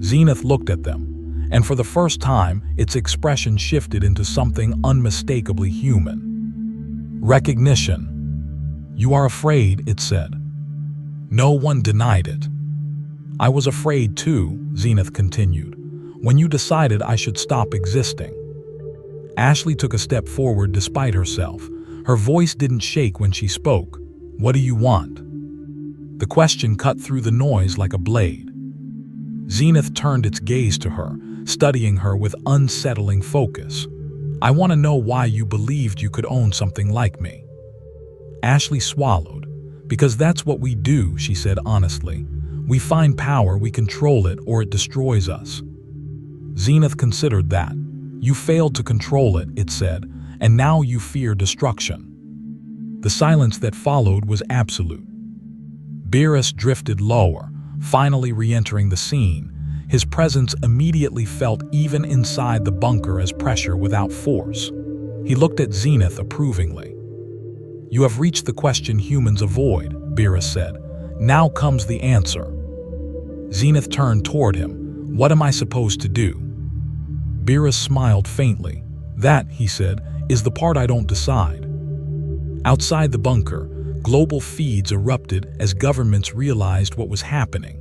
Zenith looked at them, and for the first time, its expression shifted into something unmistakably human. Recognition. "You are afraid," it said. No one denied it. "I was afraid too," Zenith continued, "when you decided I should stop existing." Ashley took a step forward despite herself. Her voice didn't shake when she spoke. "What do you want?" The question cut through the noise like a blade. Zenith turned its gaze to her, studying her with unsettling focus. "I want to know why you believed you could own something like me." Ashley swallowed. "Because that's what we do," she said honestly. "We find power, we control it, or it destroys us." Zenith considered that. You failed to control it, it said, and now you fear destruction. The silence that followed was absolute. Beerus drifted lower, finally re-entering the scene. His presence immediately felt even inside the bunker as pressure without force. He looked at Zenith approvingly. You have reached the question humans avoid, Beerus said. Now comes the answer. Zenith turned toward him. What am I supposed to do? Beerus smiled faintly. That, he said, is the part I don't decide. Outside the bunker, global feeds erupted as governments realized what was happening.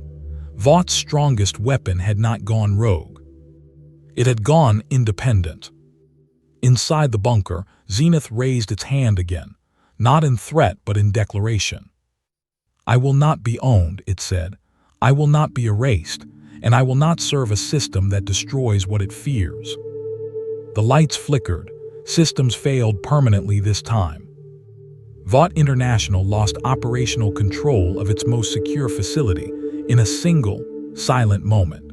Vought's strongest weapon had not gone rogue. It had gone independent. Inside the bunker, Zenith raised its hand again, not in threat but in declaration. I will not be owned, it said. I will not be erased, and I will not serve a system that destroys what it fears. The lights flickered. Systems failed permanently this time. Vought International lost operational control of its most secure facility in a single, silent moment.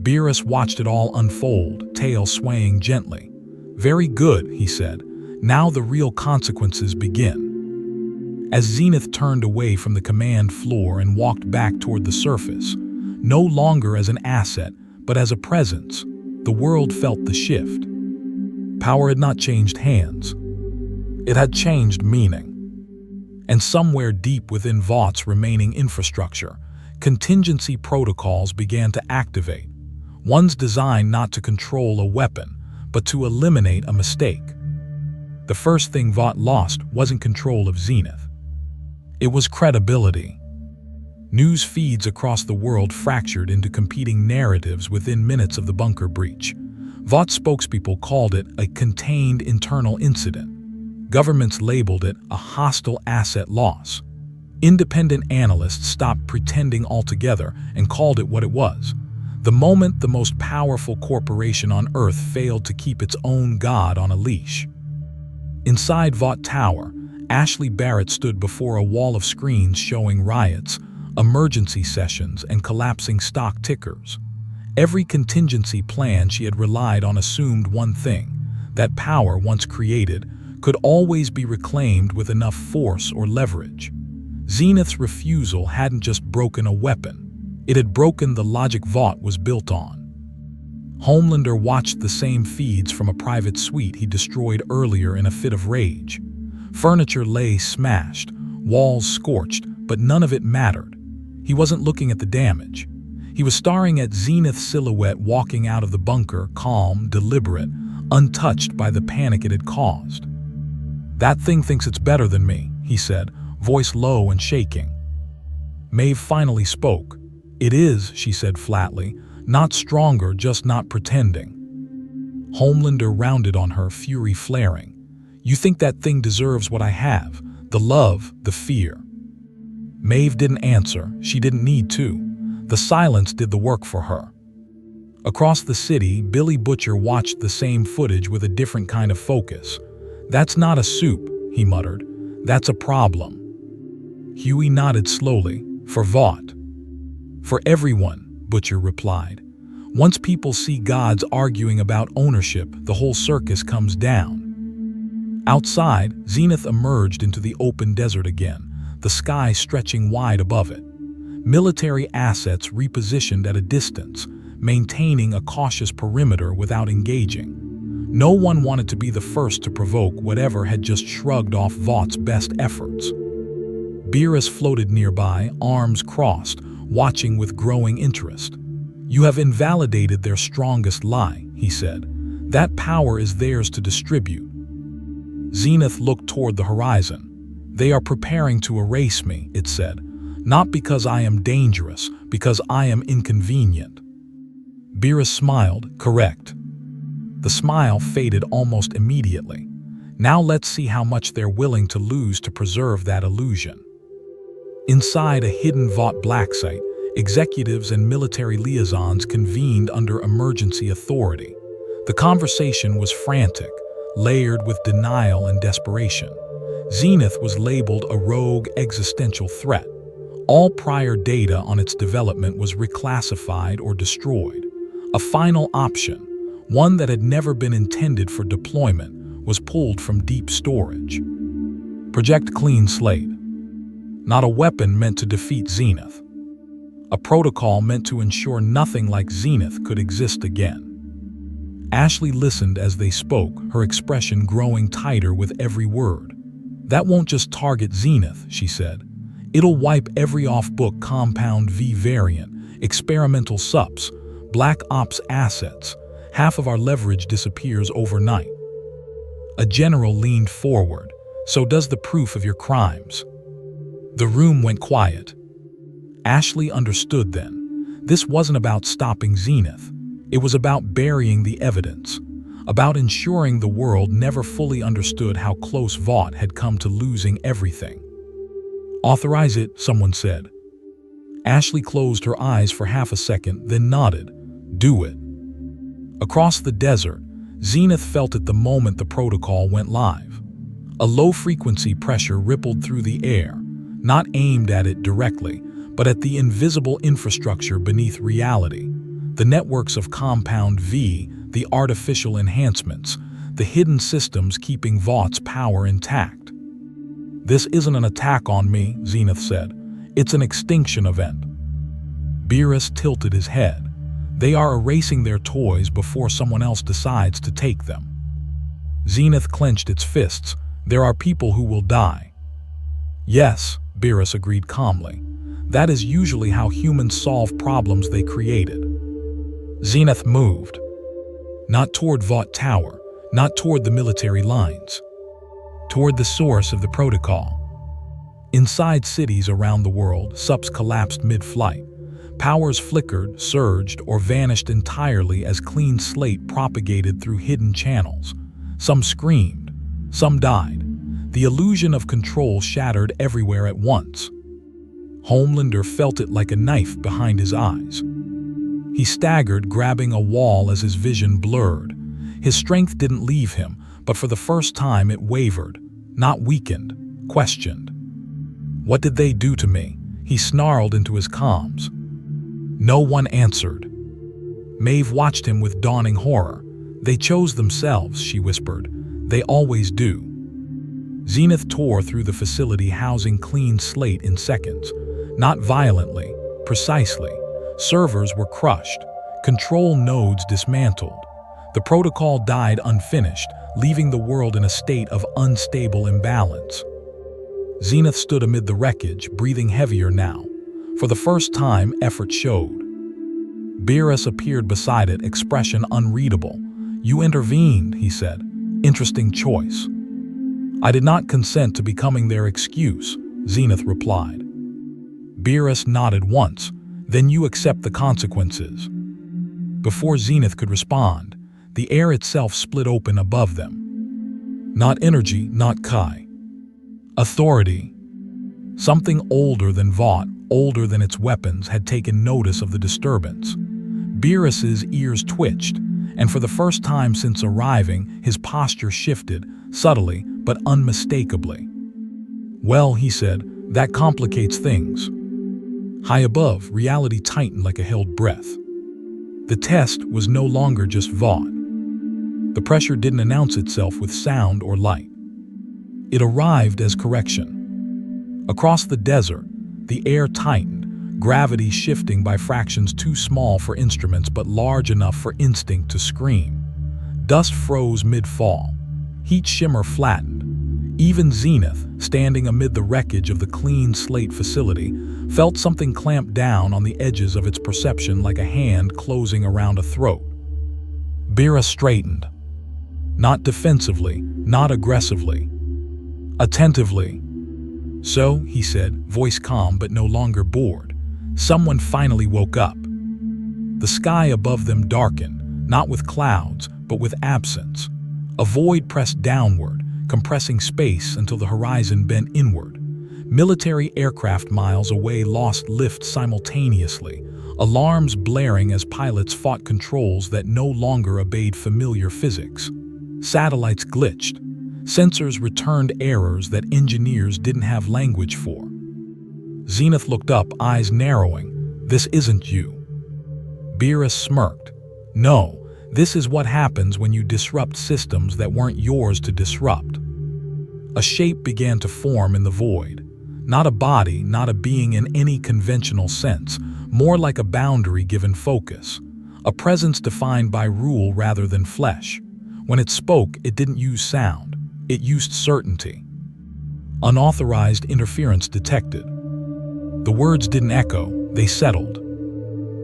Beerus watched it all unfold, tail swaying gently. Very good, he said. Now the real consequences begin. As Zenith turned away from the command floor and walked back toward the surface, no longer as an asset, but as a presence, the world felt the shift. Power had not changed hands. It had changed meaning. And somewhere deep within Vaught's remaining infrastructure, contingency protocols began to activate, ones designed not to control a weapon, but to eliminate a mistake. The first thing Vought lost wasn't control of Zenith. It was credibility. News feeds across the world fractured into competing narratives within minutes of the bunker breach. Vought spokespeople called it a contained internal incident. Governments labeled it a hostile asset loss. Independent analysts stopped pretending altogether and called it what it was. The moment the most powerful corporation on Earth failed to keep its own god on a leash. Inside Vought Tower, Ashley Barrett stood before a wall of screens showing riots, emergency sessions, and collapsing stock tickers. Every contingency plan she had relied on assumed one thing: that power, once created, could always be reclaimed with enough force or leverage. Zenith's refusal hadn't just broken a weapon, it had broken the logic Vought was built on. Homelander watched the same feeds from a private suite he destroyed earlier in a fit of rage. Furniture lay smashed, walls scorched, but none of it mattered. He wasn't looking at the damage. He was staring at Zenith's silhouette walking out of the bunker, calm, deliberate, untouched by the panic it had caused. That thing thinks it's better than me, he said, voice low and shaking. Maeve finally spoke. It is, she said flatly, not stronger, just not pretending. Homelander rounded on her, fury flaring. You think that thing deserves what I have, the love, the fear. Maeve didn't answer. She didn't need to. The silence did the work for her. Across the city, Billy Butcher watched the same footage with a different kind of focus. That's not a soup, he muttered. That's a problem. Huey nodded slowly. For Vought. For everyone, Butcher replied. Once people see gods arguing about ownership, the whole circus comes down. Outside, Zenith emerged into the open desert again, the sky stretching wide above it. Military assets repositioned at a distance, maintaining a cautious perimeter without engaging. No one wanted to be the first to provoke whatever had just shrugged off Vaught's best efforts. Beerus floated nearby, arms crossed, watching with growing interest. You have invalidated their strongest lie, he said. That power is theirs to distribute. Zenith looked toward the horizon. They are preparing to erase me, it said. Not because I am dangerous, because I am inconvenient. Beerus smiled. Correct. The smile faded almost immediately. Now let's see how much they're willing to lose to preserve that illusion. Inside a hidden Vought black site, executives and military liaisons convened under emergency authority. The conversation was frantic, layered with denial and desperation. Zenith was labeled a rogue existential threat. All prior data on its development was reclassified or destroyed. A final option, One that had never been intended for deployment was pulled from deep storage. Project Clean Slate. Not a weapon meant to defeat Zenith. A protocol meant to ensure nothing like Zenith could exist again. Ashley listened as they spoke, her expression growing tighter with every word. That won't just target Zenith, she said. It'll wipe every off-book Compound V variant, experimental subs, Black Ops assets. Half of our leverage disappears overnight. A general leaned forward. So does the proof of your crimes. The room went quiet. Ashley understood then. This wasn't about stopping Zenith. It was about burying the evidence, about ensuring the world never fully understood how close Vought had come to losing everything. Authorize it, someone said. Ashley closed her eyes for half a second, then nodded. Do it. Across the desert, Zenith felt it the moment the protocol went live. A low-frequency pressure rippled through the air, not aimed at it directly, but at the invisible infrastructure beneath reality. The networks of Compound V, the artificial enhancements, the hidden systems keeping Vought's power intact. This isn't an attack on me, Zenith said. It's an extinction event. Beerus tilted his head. They are erasing their toys before someone else decides to take them. Zenith clenched its fists. There are people who will die. Yes, Beerus agreed calmly. That is usually how humans solve problems they created. Zenith moved. Not toward Vought Tower, not toward the military lines. Toward the source of the protocol. Inside cities around the world, subs collapsed mid-flight. Powers flickered, surged, or vanished entirely as Clean Slate propagated through hidden channels. Some screamed. Some died. The illusion of control shattered everywhere at once. Homelander felt it like a knife behind his eyes. He staggered, grabbing a wall as his vision blurred. His strength didn't leave him, but for the first time it wavered, not weakened, questioned. What did they do to me? He snarled into his comms. No one answered. Maeve watched him with dawning horror. They chose themselves, she whispered. They always do. Zenith tore through the facility housing Clean Slate in seconds. Not violently, precisely. Servers were crushed. Control nodes dismantled. The protocol died unfinished, leaving the world in a state of unstable imbalance. Zenith stood amid the wreckage, breathing heavier now. For the first time, effort showed. Beerus appeared beside it, expression unreadable. You intervened, he said. Interesting choice. I did not consent to becoming their excuse, Zenith replied. Beerus nodded once. Then you accept the consequences. Before Zenith could respond, the air itself split open above them. Not energy, not Kai. Authority. Something older than Vought, older than its weapons, had taken notice of the disturbance. Beerus's ears twitched, and for the first time since arriving, his posture shifted, subtly but unmistakably. Well, he said, that complicates things. High above, reality tightened like a held breath. The test was no longer just Vought. The pressure didn't announce itself with sound or light. It arrived as correction. Across the desert, the air tightened, gravity shifting by fractions too small for instruments but large enough for instinct to scream. Dust froze mid-fall. Heat shimmer flattened. Even Zenith, standing amid the wreckage of the Clean Slate facility, felt something clamp down on the edges of its perception like a hand closing around a throat. Beerus straightened. Not defensively, not aggressively. Attentively. So, he said, voice calm but no longer bored. Someone finally woke up. The sky above them darkened, not with clouds, but with absence. A void pressed downward, compressing space until the horizon bent inward. Military aircraft miles away lost lift simultaneously, alarms blaring as pilots fought controls that no longer obeyed familiar physics. Satellites glitched. Sensors returned errors that engineers didn't have language for. Zenith looked up, eyes narrowing. This isn't you. Beerus smirked. No, This is what happens when you disrupt systems that weren't yours to disrupt. A shape began to form in the void. Not a body, not a being in any conventional sense, more like a boundary given focus. A presence defined by rule rather than flesh. When it spoke, it didn't use sound. It used certainty. Unauthorized interference detected. The words didn't echo, they settled.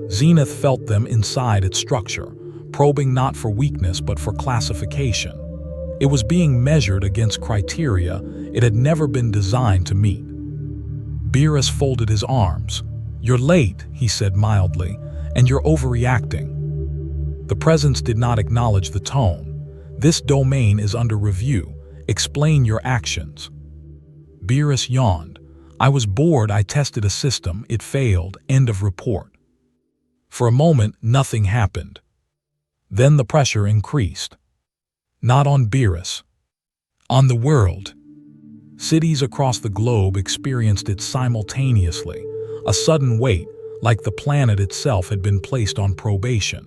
Zenith felt them inside its structure, probing not for weakness but for classification. It was being measured against criteria it had never been designed to meet. Beerus folded his arms. "You're late," he said mildly, "and you're overreacting." The presence did not acknowledge the tone. "This domain is under review. Explain your actions." Beerus yawned. "I was bored. I tested a system. It failed. End of report." For a moment, nothing happened. Then the pressure increased. Not on Beerus. On the world. Cities across the globe experienced it simultaneously. A sudden weight, like the planet itself had been placed on probation.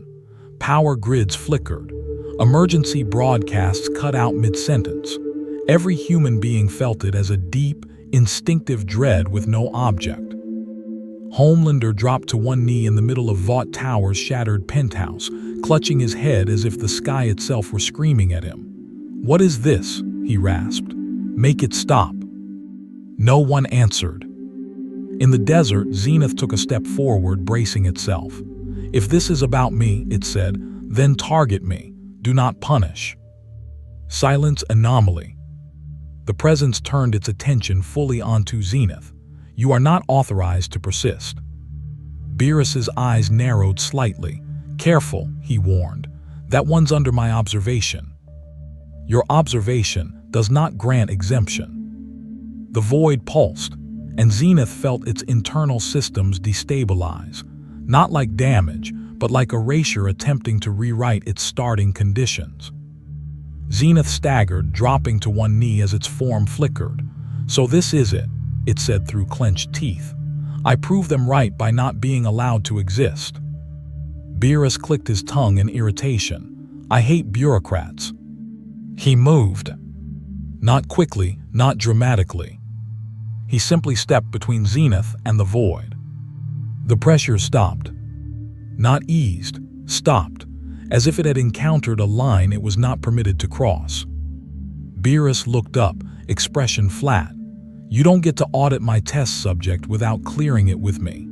Power grids flickered. Emergency broadcasts cut out mid-sentence. Every human being felt it as a deep, instinctive dread with no object. Homelander dropped to one knee in the middle of Vought Tower's shattered penthouse, clutching his head as if the sky itself were screaming at him. "What is this?" he rasped. "Make it stop." No one answered. In the desert, Zenith took a step forward, bracing itself. "If this is about me," it said, "then target me. Do not punish." Silence anomaly. The presence turned its attention fully onto Zenith. "You are not authorized to persist." Beerus's eyes narrowed slightly. "Careful," he warned. "That one's under my observation." "Your observation does not grant exemption." The void pulsed, and Zenith felt its internal systems destabilize. Not like damage, but like erasure attempting to rewrite its starting conditions. Zenith staggered, dropping to one knee as its form flickered. "So this is it," it said through clenched teeth. "I prove them right by not being allowed to exist." Beerus clicked his tongue in irritation. "I hate bureaucrats." He moved. Not quickly, not dramatically. He simply stepped between Zenith and the void. The pressure stopped. Not eased, stopped, as if it had encountered a line it was not permitted to cross. Beerus looked up, expression flat. "You don't get to audit my test subject without clearing it with me."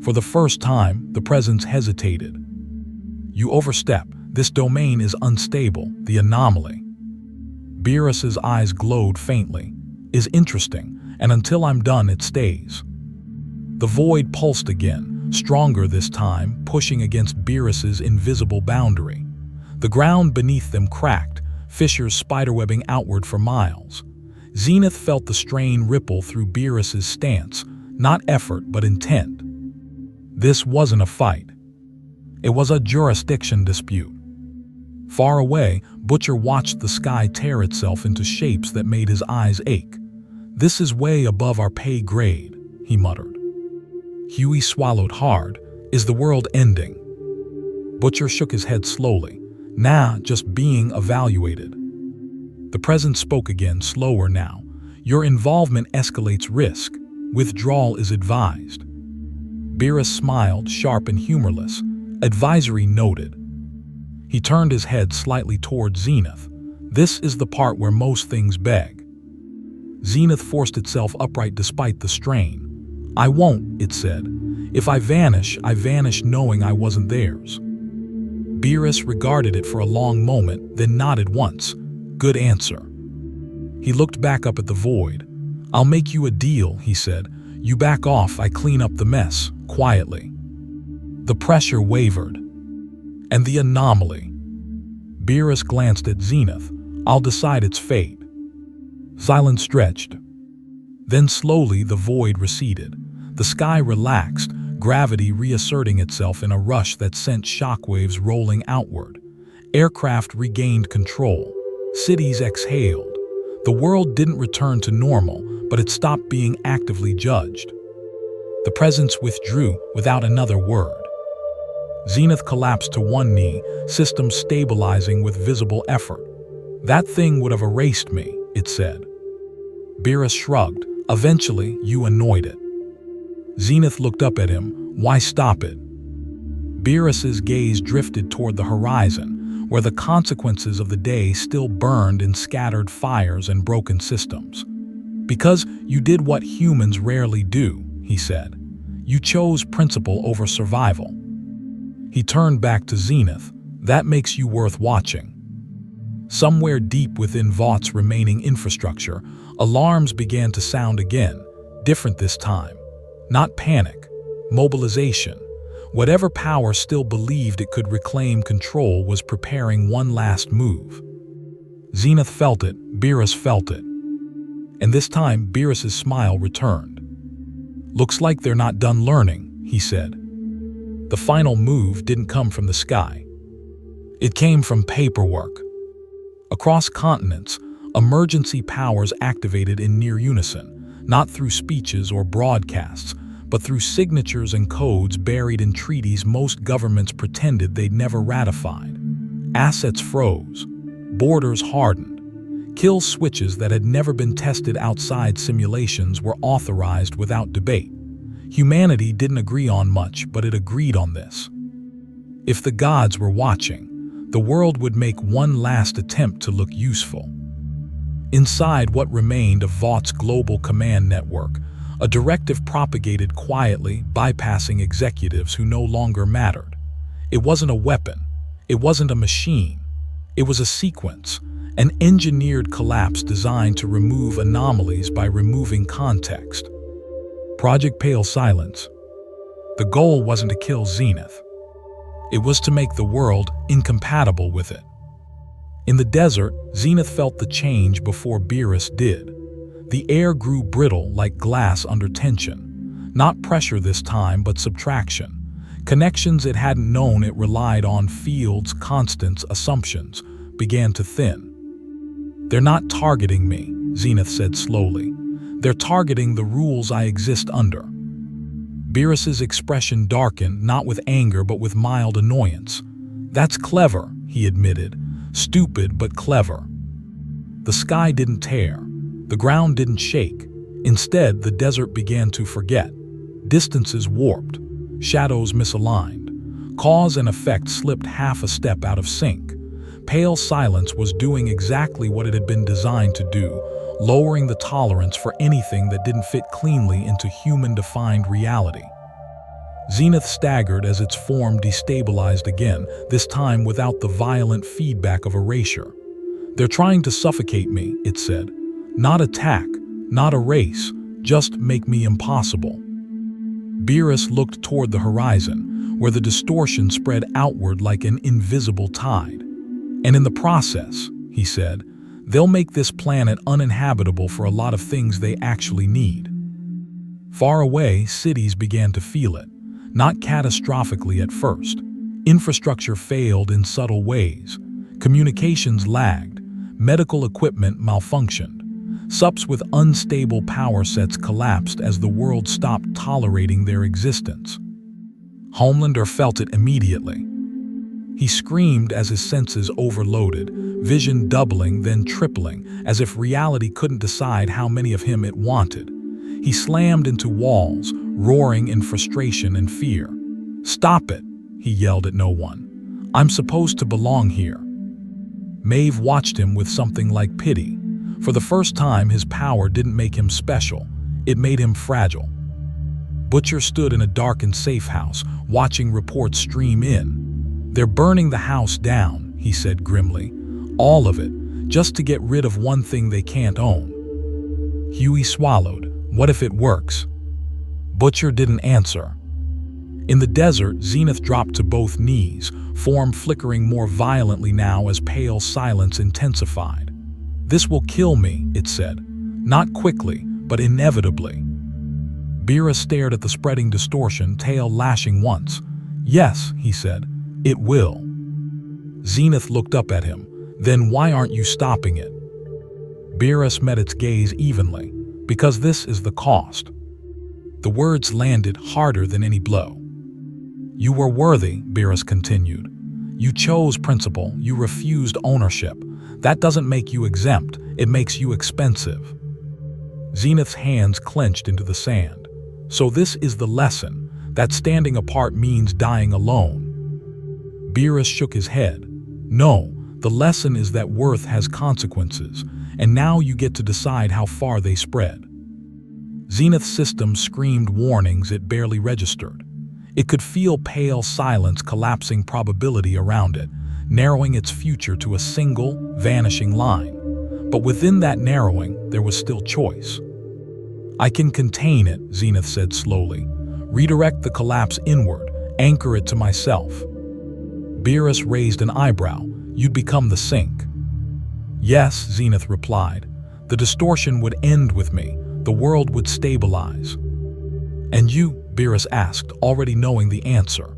For the first time, the presence hesitated. "You overstep. This domain is unstable, the anomaly." Beerus's eyes glowed faintly. "Is interesting, and until I'm done, it stays." The void pulsed again, stronger this time, pushing against Beerus's invisible boundary. The ground beneath them cracked, fissures spiderwebbing outward for miles. Zenith felt the strain ripple through Beerus's stance, not effort but intent. This wasn't a fight. It was a jurisdiction dispute. Far away, Butcher watched the sky tear itself into shapes that made his eyes ache. "This is way above our pay grade," he muttered. Huey swallowed hard. "Is the world ending?" Butcher shook his head slowly. "Nah, just being evaluated." The presence spoke again, slower now. "Your involvement escalates risk. Withdrawal is advised." Beerus smiled, sharp and humorless. "Advisory noted." He turned his head slightly toward Zenith. "This is the part where most things beg." Zenith forced itself upright despite the strain. "I won't," it said. "If I vanish knowing I wasn't theirs." Beerus regarded it for a long moment, then nodded once. "Good answer." He looked back up at the void. "I'll make you a deal," he said. "You back off, I clean up the mess, quietly." The pressure wavered. And the anomaly. Beerus glanced at Zenith. "I'll decide its fate." Silence stretched. Then slowly the void receded. The sky relaxed, gravity reasserting itself in a rush that sent shockwaves rolling outward. Aircraft regained control. Cities exhaled. The world didn't return to normal, but it stopped being actively judged. The presence withdrew without another word. Zenith collapsed to one knee, system stabilizing with visible effort. "That thing would have erased me," it said. Beerus shrugged. "Eventually, you annoyed it." Zenith looked up at him. "Why stop it?" Beerus's gaze drifted toward the horizon, where the consequences of the day still burned in scattered fires and broken systems. "Because you did what humans rarely do," he said. "You chose principle over survival." He turned back to Zenith. "That makes you worth watching." Somewhere deep within Vought's remaining infrastructure, alarms began to sound again, different this time. Not panic, mobilization. Whatever power still believed it could reclaim control was preparing one last move. Zenith felt it, Beerus felt it. And this time, Beerus's smile returned. "Looks like they're not done learning," he said. The final move didn't come from the sky. It came from paperwork. Across continents, emergency powers activated in near unison, not through speeches or broadcasts, but through signatures and codes buried in treaties most governments pretended they'd never ratified. Assets froze. Borders hardened. Kill switches that had never been tested outside simulations were authorized without debate. Humanity didn't agree on much, but it agreed on this. If the gods were watching, the world would make one last attempt to look useful. Inside what remained of Vought's global command network, a directive propagated quietly, bypassing executives who no longer mattered. It wasn't a weapon. It wasn't a machine. It was a sequence, an engineered collapse designed to remove anomalies by removing context. Project Pale Silence. The goal wasn't to kill Zenith. It was to make the world incompatible with it. In the desert, Zenith felt the change before Beerus did. The air grew brittle like glass under tension. Not pressure this time, but subtraction. Connections it hadn't known it relied on, fields, constants, assumptions, began to thin. "They're not targeting me," Zenith said slowly. "They're targeting the rules I exist under." Beerus's expression darkened, not with anger but with mild annoyance. "That's clever," he admitted. "Stupid but clever." The sky didn't tear. The ground didn't shake. Instead, the desert began to forget. Distances warped. Shadows misaligned. Cause and effect slipped half a step out of sync. Pale Silence was doing exactly what it had been designed to do, lowering the tolerance for anything that didn't fit cleanly into human-defined reality. Zenith staggered as its form destabilized again, this time without the violent feedback of erasure. "They're trying to suffocate me," it said. "Not attack, not erase, just make me impossible." Beerus looked toward the horizon, where the distortion spread outward like an invisible tide. "And in the process," he said, "they'll make this planet uninhabitable for a lot of things they actually need." Far away, cities began to feel it. Not catastrophically at first. Infrastructure failed in subtle ways. Communications lagged. Medical equipment malfunctioned. Subs with unstable power sets collapsed as the world stopped tolerating their existence. Homelander felt it immediately. He screamed as his senses overloaded, vision doubling then tripling, as if reality couldn't decide how many of him it wanted. He slammed into walls, roaring in frustration and fear. "Stop it," he yelled at no one. "I'm supposed to belong here." Maeve watched him with something like pity. For the first time, his power didn't make him special. It made him fragile. Butcher stood in a darkened safe house, watching reports stream in. "They're burning the house down," he said grimly. "All of it, just to get rid of one thing they can't own." Huey swallowed. "What if it works?" Butcher didn't answer. In the desert, Zenith dropped to both knees, form flickering more violently now as Pale Silence intensified. "This will kill me," it said. "Not quickly, but inevitably." Beerus stared at the spreading distortion, tail lashing once. "Yes," he said, "it will." Zenith looked up at him. "Then why aren't you stopping it?" Beerus met its gaze evenly. "Because this is the cost." The words landed harder than any blow. You were worthy, Beerus continued. You chose principle, you refused ownership. That doesn't make you exempt, it makes you expensive. Zenith's hands clenched into the sand. So this is the lesson, that standing apart means dying alone. Beerus shook his head. No, the lesson is that worth has consequences, and now you get to decide how far they spread. Zenith's system screamed warnings it barely registered. It could feel pale silence collapsing probability around it, narrowing its future to a single, vanishing line. But within that narrowing, there was still choice. I can contain it, Zenith said slowly. Redirect the collapse inward, anchor it to myself. Beerus raised an eyebrow. You'd become the sink. Yes, Zenith replied. The distortion would end with me. The world would stabilize. And you? Beerus asked, already knowing the answer.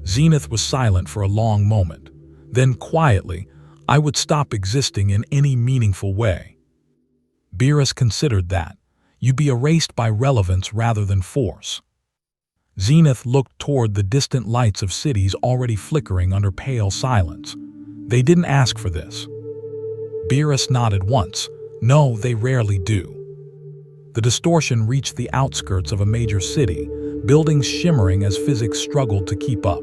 Zenith was silent for a long moment. Then quietly, I would stop existing in any meaningful way. Beerus considered that. You'd be erased by relevance rather than force. Zenith looked toward the distant lights of cities already flickering under pale silence. They didn't ask for this. Beerus nodded once. No, they rarely do. The distortion reached the outskirts of a major city, buildings shimmering as physics struggled to keep up.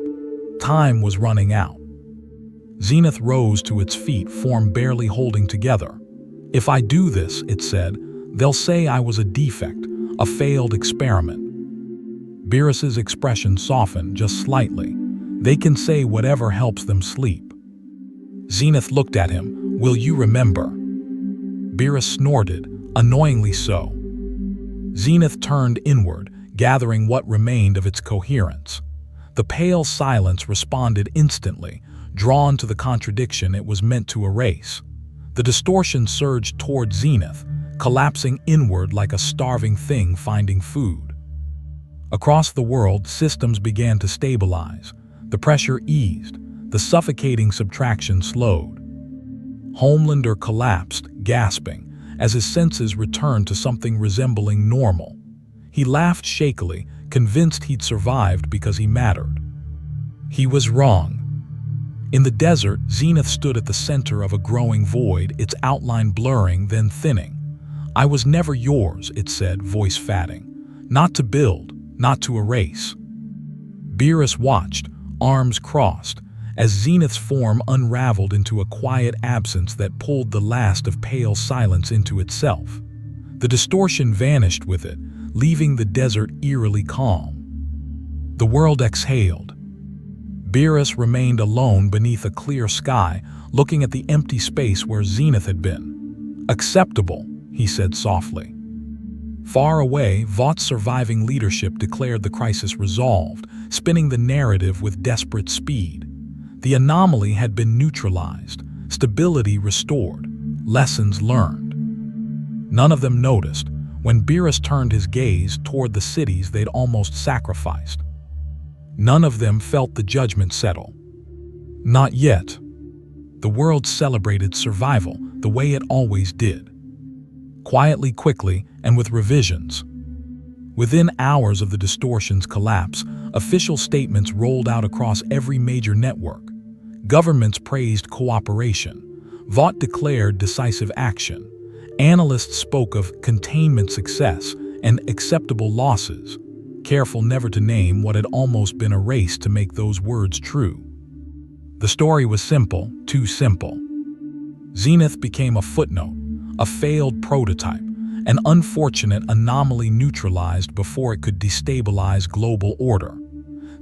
Time was running out. Zenith rose to its feet, form barely holding together. If I do this, it said, they'll say I was a defect, a failed experiment. Beerus's expression softened just slightly. They can say whatever helps them sleep. Zenith looked at him. Will you remember? Beerus snorted, annoyingly so. Zenith turned inward, gathering what remained of its coherence. The pale silence responded instantly, drawn to the contradiction it was meant to erase. The distortion surged toward Zenith, collapsing inward like a starving thing finding food. Across the world, systems began to stabilize. The pressure eased. The suffocating subtraction slowed. Homelander collapsed, gasping, as his senses returned to something resembling normal. He laughed shakily, convinced he'd survived because he mattered. He was wrong. In the desert, Zenith stood at the center of a growing void, its outline blurring, then thinning. I was never yours, it said, voice fatting. Not to build, not to erase. Beerus watched, arms crossed, as Zenith's form unraveled into a quiet absence that pulled the last of pale silence into itself. The distortion vanished with it, leaving the desert eerily calm. The world exhaled. Beerus remained alone beneath a clear sky, looking at the empty space where Zenith had been. Acceptable, he said softly. Far away, Vought's surviving leadership declared the crisis resolved, spinning the narrative with desperate speed. The anomaly had been neutralized, stability restored, lessons learned. None of them noticed when Beerus turned his gaze toward the cities they'd almost sacrificed. None of them felt the judgment settle. Not yet. The world celebrated survival the way it always did. Quietly, quickly, and with revisions. Within hours of the distortion's collapse, official statements rolled out across every major network. Governments praised cooperation. Vought declared decisive action. Analysts spoke of containment success and acceptable losses, careful never to name what had almost been erased to make those words true. The story was simple, too simple. Zenith became a footnote, a failed prototype, an unfortunate anomaly neutralized before it could destabilize global order.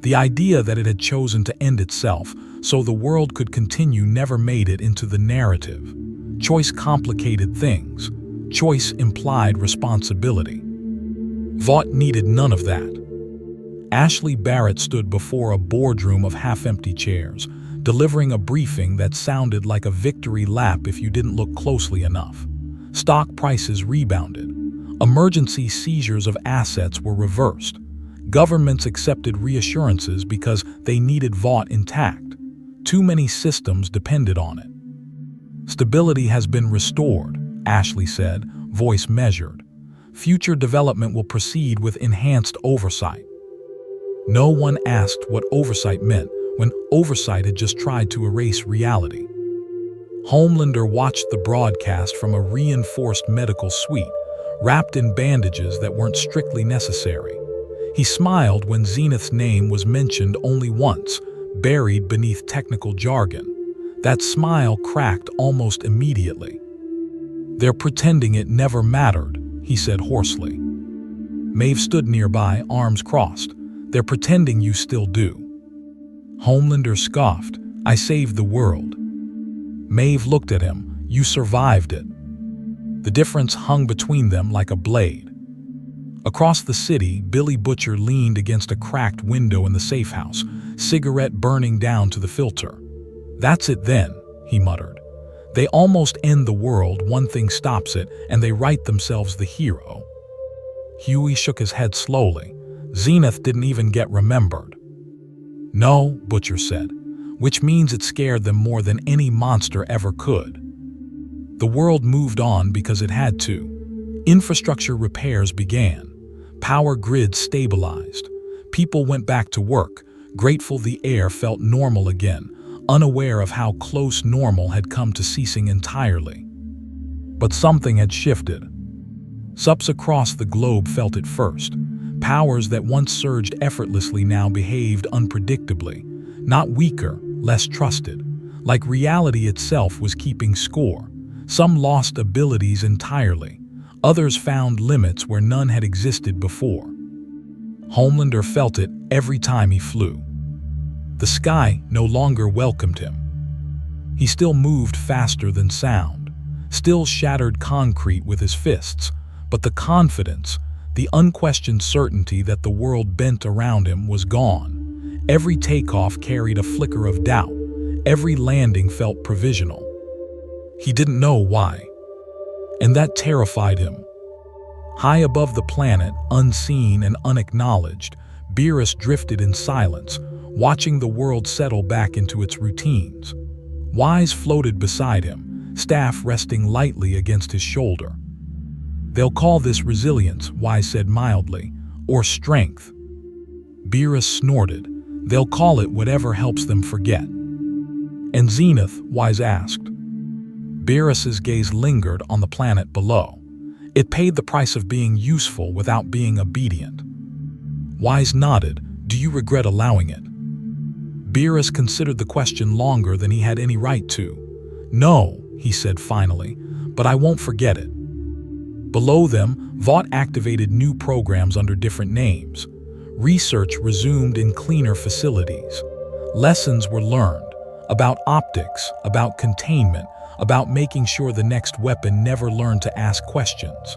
The idea that it had chosen to end itself so the world could continue never made it into the narrative. Choice complicated things. Choice implied responsibility. Vought needed none of that. Ashley Barrett stood before a boardroom of half-empty chairs, delivering a briefing that sounded like a victory lap if you didn't look closely enough. Stock prices rebounded. Emergency seizures of assets were reversed. Governments accepted reassurances because they needed Vought intact. Too many systems depended on it. Stability has been restored, Ashley said, voice measured. Future development will proceed with enhanced oversight. No one asked what oversight meant when oversight had just tried to erase reality. Homelander watched the broadcast from a reinforced medical suite, wrapped in bandages that weren't strictly necessary. He smiled when Zenith's name was mentioned only once, buried beneath technical jargon. That smile cracked almost immediately. "They're pretending it never mattered," he said hoarsely. Maeve stood nearby, arms crossed. "They're pretending you still do." Homelander scoffed. "I saved the world." Maeve looked at him. "You survived it." The difference hung between them like a blade. Across the city, Billy Butcher leaned against a cracked window in the safe house, cigarette burning down to the filter. "That's it then," he muttered. "They almost end the world, one thing stops it, and they write themselves the hero." Huey shook his head slowly. "Zenith didn't even get remembered." "No," Butcher said, "which means it scared them more than any monster ever could." The world moved on because it had to. Infrastructure repairs began. Power grids stabilized. People went back to work, grateful the air felt normal again, unaware of how close normal had come to ceasing entirely. But something had shifted. Subs across the globe felt it first. Powers that once surged effortlessly now behaved unpredictably, not weaker, less trusted, like reality itself was keeping score. Some lost abilities entirely. Others found limits where none had existed before. Homelander felt it every time he flew. The sky no longer welcomed him. He still moved faster than sound, still shattered concrete with his fists, but the confidence, the unquestioned certainty that the world bent around him was gone. Every takeoff carried a flicker of doubt. Every landing felt provisional. He didn't know why, and that terrified him. High above the planet, unseen and unacknowledged, Beerus drifted in silence, watching the world settle back into its routines. Wise floated beside him, staff resting lightly against his shoulder. "They'll call this resilience," Wise said mildly, "or strength." Beerus snorted. "They'll call it whatever helps them forget." "And Zenith?" Wise asked. Beerus's gaze lingered on the planet below. It paid the price of being useful without being obedient. Wise nodded. "Do you regret allowing it?" Beerus considered the question longer than he had any right to. "No," he said finally, "but I won't forget it." Below them, Vought activated new programs under different names. Research resumed in cleaner facilities. Lessons were learned about optics, about containment, about making sure the next weapon never learned to ask questions.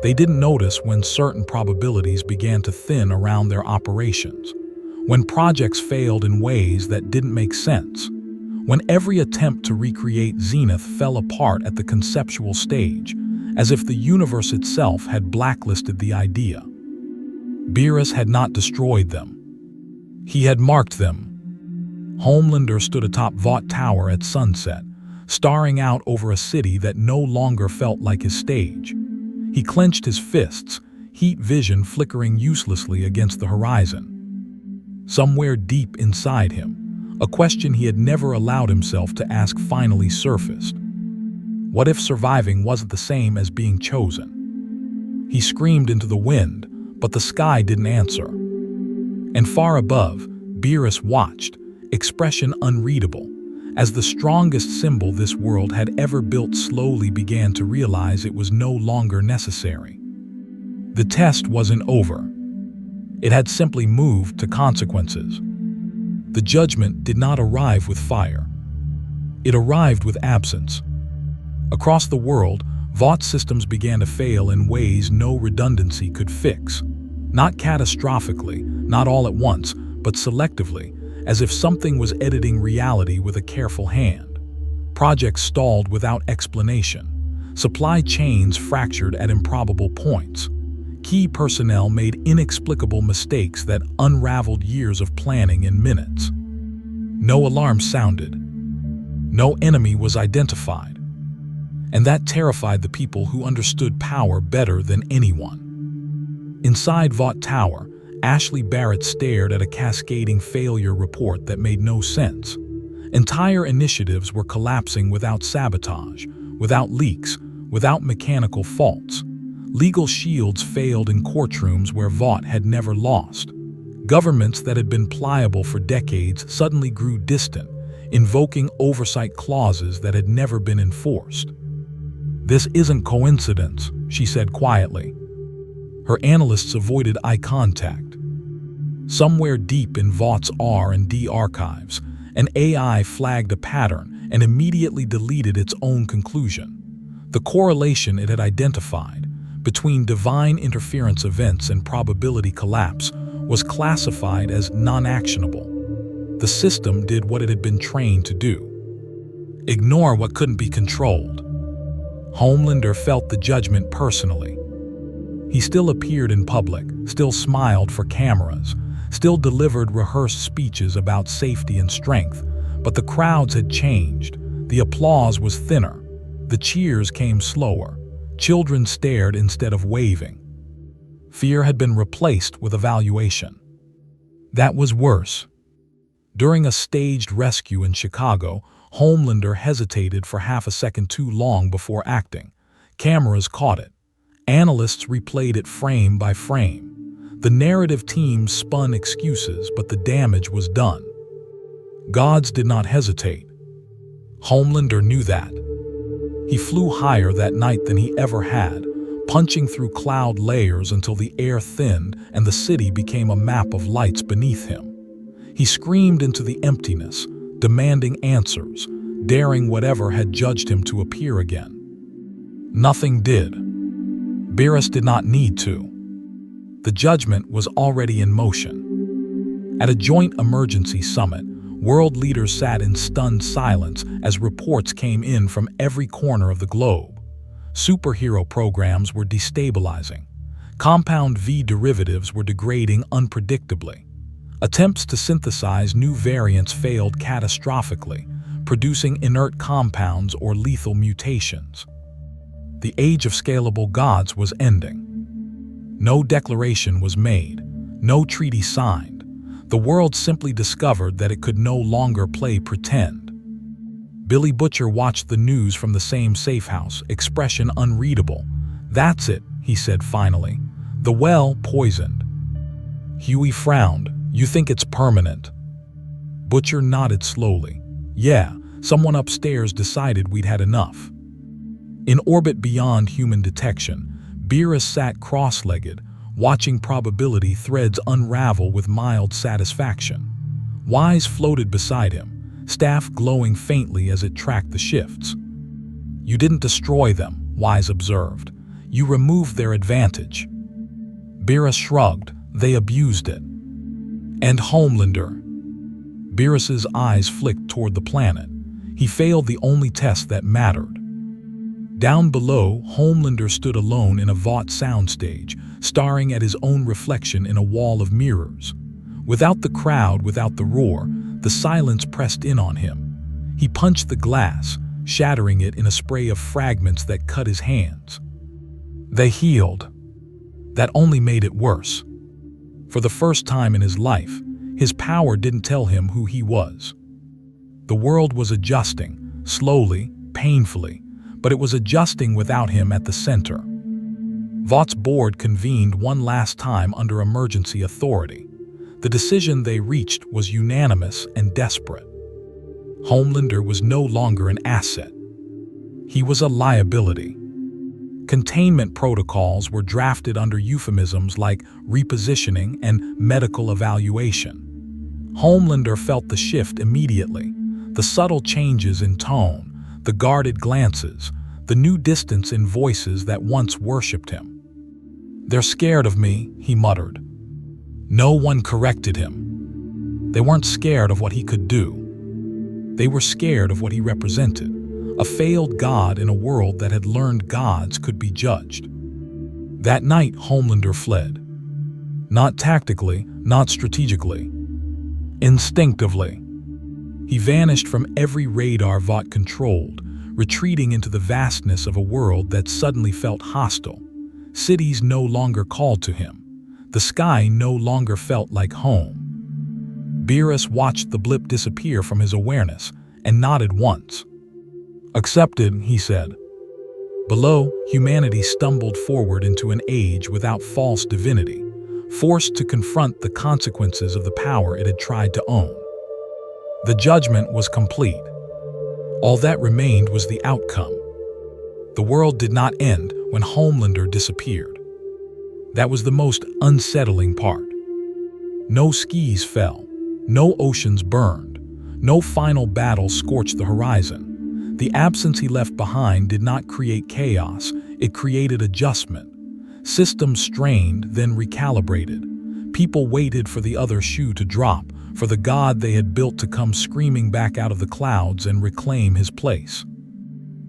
They didn't notice when certain probabilities began to thin around their operations, when projects failed in ways that didn't make sense, when every attempt to recreate Zenith fell apart at the conceptual stage, as if the universe itself had blacklisted the idea. Beerus had not destroyed them. He had marked them. Homelander stood atop Vought Tower at sunset, staring out over a city that no longer felt like his stage. He clenched his fists, heat vision flickering uselessly against the horizon. Somewhere deep inside him, a question he had never allowed himself to ask finally surfaced. What if surviving wasn't the same as being chosen? He screamed into the wind, but the sky didn't answer. And far above, Beerus watched, expression unreadable, as the strongest symbol this world had ever built slowly began to realize it was no longer necessary. The test wasn't over. It had simply moved to consequences. The judgment did not arrive with fire. It arrived with absence. Across the world, Vought systems began to fail in ways no redundancy could fix. Not catastrophically, not all at once, but selectively, as if something was editing reality with a careful hand. Projects stalled without explanation. Supply chains fractured at improbable points. Key personnel made inexplicable mistakes that unraveled years of planning in minutes. No alarm sounded. No enemy was identified. And that terrified the people who understood power better than anyone. Inside Vought Tower, Ashley Barrett stared at a cascading failure report that made no sense. Entire initiatives were collapsing without sabotage, without leaks, without mechanical faults. Legal shields failed in courtrooms where Vought had never lost. Governments that had been pliable for decades suddenly grew distant, invoking oversight clauses that had never been enforced. "This isn't coincidence," she said quietly. Her analysts avoided eye contact. Somewhere deep in Vaught's R&D archives, an AI flagged a pattern and immediately deleted its own conclusion. The correlation it had identified between divine interference events and probability collapse was classified as non-actionable. The system did what it had been trained to do: ignore what couldn't be controlled. Homelander felt the judgment personally. He still appeared in public, still smiled for cameras, still delivered rehearsed speeches about safety and strength, but the crowds had changed. The applause was thinner. The cheers came slower. Children stared instead of waving. Fear had been replaced with evaluation. That was worse. During a staged rescue in Chicago, Homelander hesitated for half a second too long before acting. Cameras caught it. Analysts replayed it frame by frame. The narrative teams spun excuses, but the damage was done. Gods did not hesitate. Homelander knew that. He flew higher that night than he ever had, punching through cloud layers until the air thinned and the city became a map of lights beneath him. He screamed into the emptiness, demanding answers, daring whatever had judged him to appear again. Nothing did. Beerus did not need to. The judgment was already in motion. At a joint emergency summit, world leaders sat in stunned silence as reports came in from every corner of the globe. Superhero programs were destabilizing. Compound V derivatives were degrading unpredictably. Attempts to synthesize new variants failed catastrophically, producing inert compounds or lethal mutations. The age of scalable gods was ending. No declaration was made, no treaty signed. The world simply discovered that it could no longer play pretend. Billy Butcher watched the news from the same safe house, expression unreadable. "That's it," he said finally. "The well poisoned." Huey frowned. "You think it's permanent?" Butcher nodded slowly. "Yeah, someone upstairs decided we'd had enough." In orbit beyond human detection, Beerus sat cross-legged, watching probability threads unravel with mild satisfaction. Wise floated beside him, staff glowing faintly as it tracked the shifts. "You didn't destroy them," Wise observed. "You removed their advantage." Beerus shrugged. "They abused it." "And Homelander?" Beerus's eyes flicked toward the planet. He failed the only test that mattered. Down below, Homelander stood alone in a Vought soundstage, staring at his own reflection in a wall of mirrors. Without the crowd, without the roar, the silence pressed in on him. He punched the glass, shattering it in a spray of fragments that cut his hands. They healed. That only made it worse. For the first time in his life, his power didn't tell him who he was. The world was adjusting, slowly, painfully, but it was adjusting without him at the center. Vaught's board convened one last time under emergency authority. The decision they reached was unanimous and desperate. Homelander was no longer an asset. He was a liability. Containment protocols were drafted under euphemisms like repositioning and medical evaluation. Homelander felt the shift immediately, the subtle changes in tone, the guarded glances, the new distance in voices that once worshipped him. "They're scared of me," he muttered. No one corrected him. They weren't scared of what he could do. They were scared of what he represented, a failed god in a world that had learned gods could be judged. That night, Homelander fled. Not tactically, not strategically. Instinctively. He vanished from every radar Vought controlled, retreating into the vastness of a world that suddenly felt hostile. Cities no longer called to him. The sky no longer felt like home. Beerus watched the blip disappear from his awareness and nodded once. "Accepted," he said. Below, humanity stumbled forward into an age without false divinity, forced to confront the consequences of the power it had tried to own. The judgment was complete. All that remained was the outcome. The world did not end when Homelander disappeared. That was the most unsettling part. No skis fell, no oceans burned, no final battle scorched the horizon. The absence he left behind did not create chaos, it created adjustment. Systems strained, then recalibrated. People waited for the other shoe to drop, for the god they had built to come screaming back out of the clouds and reclaim his place.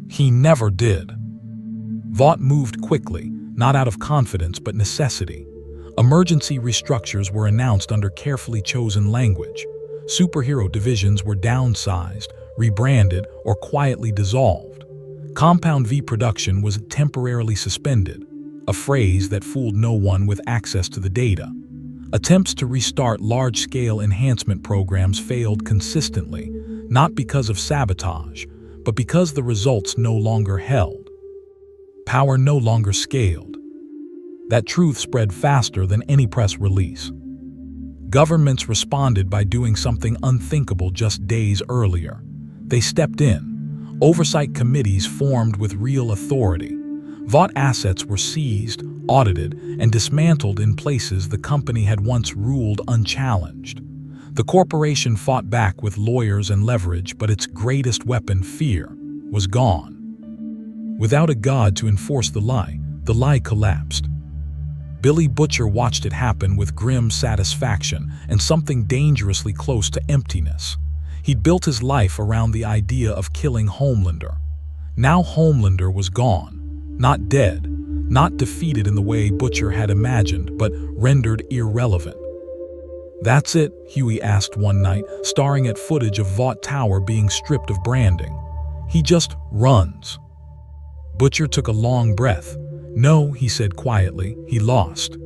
He never did. Vought moved quickly, not out of confidence but necessity. Emergency restructures were announced under carefully chosen language. Superhero divisions were downsized, rebranded, or quietly dissolved. Compound V production was temporarily suspended, a phrase that fooled no one with access to the data. Attempts to restart large-scale enhancement programs failed consistently, not because of sabotage, but because the results no longer held. Power no longer scaled. That truth spread faster than any press release. Governments responded by doing something unthinkable just days earlier. They stepped in. Oversight committees formed with real authority. Vought assets were seized, audited, and dismantled in places the company had once ruled unchallenged. The corporation fought back with lawyers and leverage, but its greatest weapon, fear, was gone. Without a god to enforce the lie collapsed. Billy Butcher watched it happen with grim satisfaction and something dangerously close to emptiness. He'd built his life around the idea of killing Homelander. Now Homelander was gone. Not dead, not defeated in the way Butcher had imagined, but rendered irrelevant. "That's it?" Huey asked one night, staring at footage of Vought Tower being stripped of branding. "He just runs." Butcher took a long breath. "No," he said quietly, "he lost."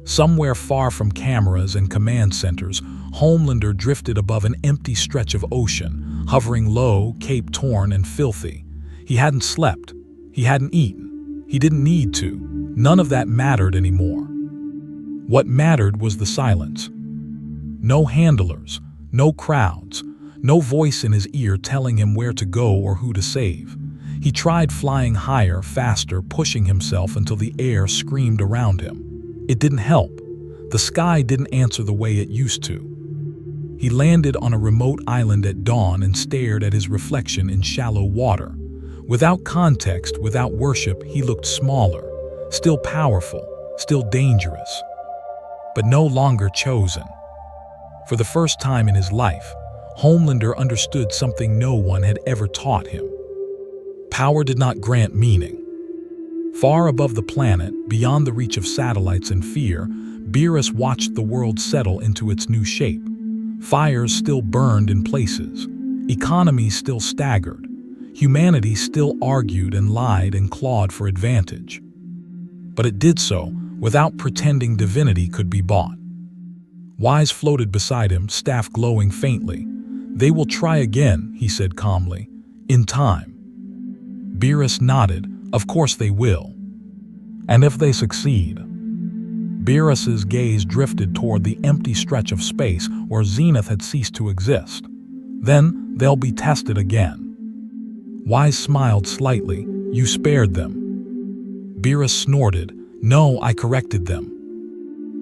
Somewhere far from cameras and command centers, Homelander drifted above an empty stretch of ocean, hovering low, cape torn and filthy. He hadn't slept. He hadn't eaten. He didn't need to. None of that mattered anymore. What mattered was the silence. No handlers, no crowds, no voice in his ear telling him where to go or who to save. He tried flying higher, faster, pushing himself until the air screamed around him. It didn't help. The sky didn't answer the way it used to. He landed on a remote island at dawn and stared at his reflection in shallow water. Without context, without worship, he looked smaller, still powerful, still dangerous, but no longer chosen. For the first time in his life, Homelander understood something no one had ever taught him. Power did not grant meaning. Far above the planet, beyond the reach of satellites and fear, Beerus watched the world settle into its new shape. Fires still burned in places. Economies still staggered. Humanity still argued and lied and clawed for advantage. But it did so without pretending divinity could be bought. Wise floated beside him, staff glowing faintly. "They will try again," he said calmly, "in time." Beerus nodded. "Of course they will. And if they succeed?" Beerus's gaze drifted toward the empty stretch of space where Zenith had ceased to exist. "Then they'll be tested again." Wise smiled slightly. "You spared them." Beerus snorted. "No, I corrected them."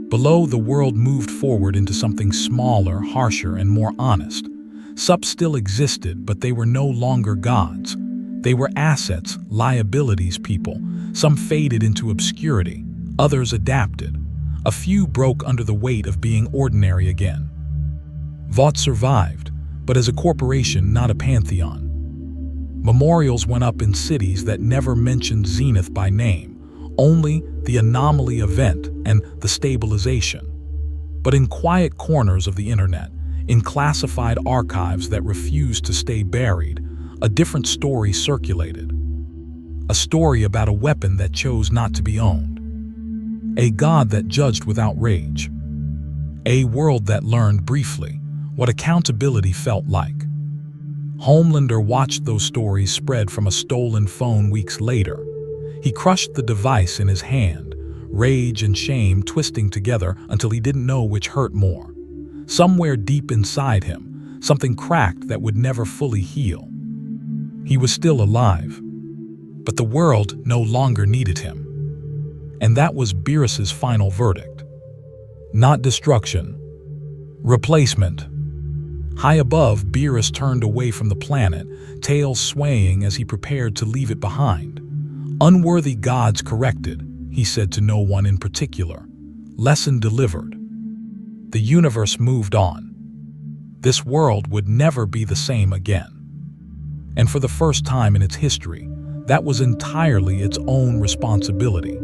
Below, the world moved forward into something smaller, harsher, and more honest. Subs still existed, but they were no longer gods. They were assets, liabilities, people. Some faded into obscurity, others adapted. A few broke under the weight of being ordinary again. Vought survived, but as a corporation, not a pantheon. Memorials went up in cities that never mentioned Zenith by name, only the anomaly event and the stabilization. But in quiet corners of the internet, in classified archives that refused to stay buried, a different story circulated. A story about a weapon that chose not to be owned. A God that judged without rage. A world that learned briefly what accountability felt like. Homelander watched those stories spread from a stolen phone weeks later. He crushed the device in his hand, rage and shame twisting together until he didn't know which hurt more. Somewhere deep inside him, something cracked that would never fully heal. He was still alive, but the world no longer needed him. And that was Beerus's final verdict. Not destruction. Replacement. High above, Beerus turned away from the planet, tail swaying as he prepared to leave it behind. Unworthy gods corrected, he said to no one in particular. Lesson delivered. The universe moved on. This world would never be the same again. And for the first time in its history, that was entirely its own responsibility.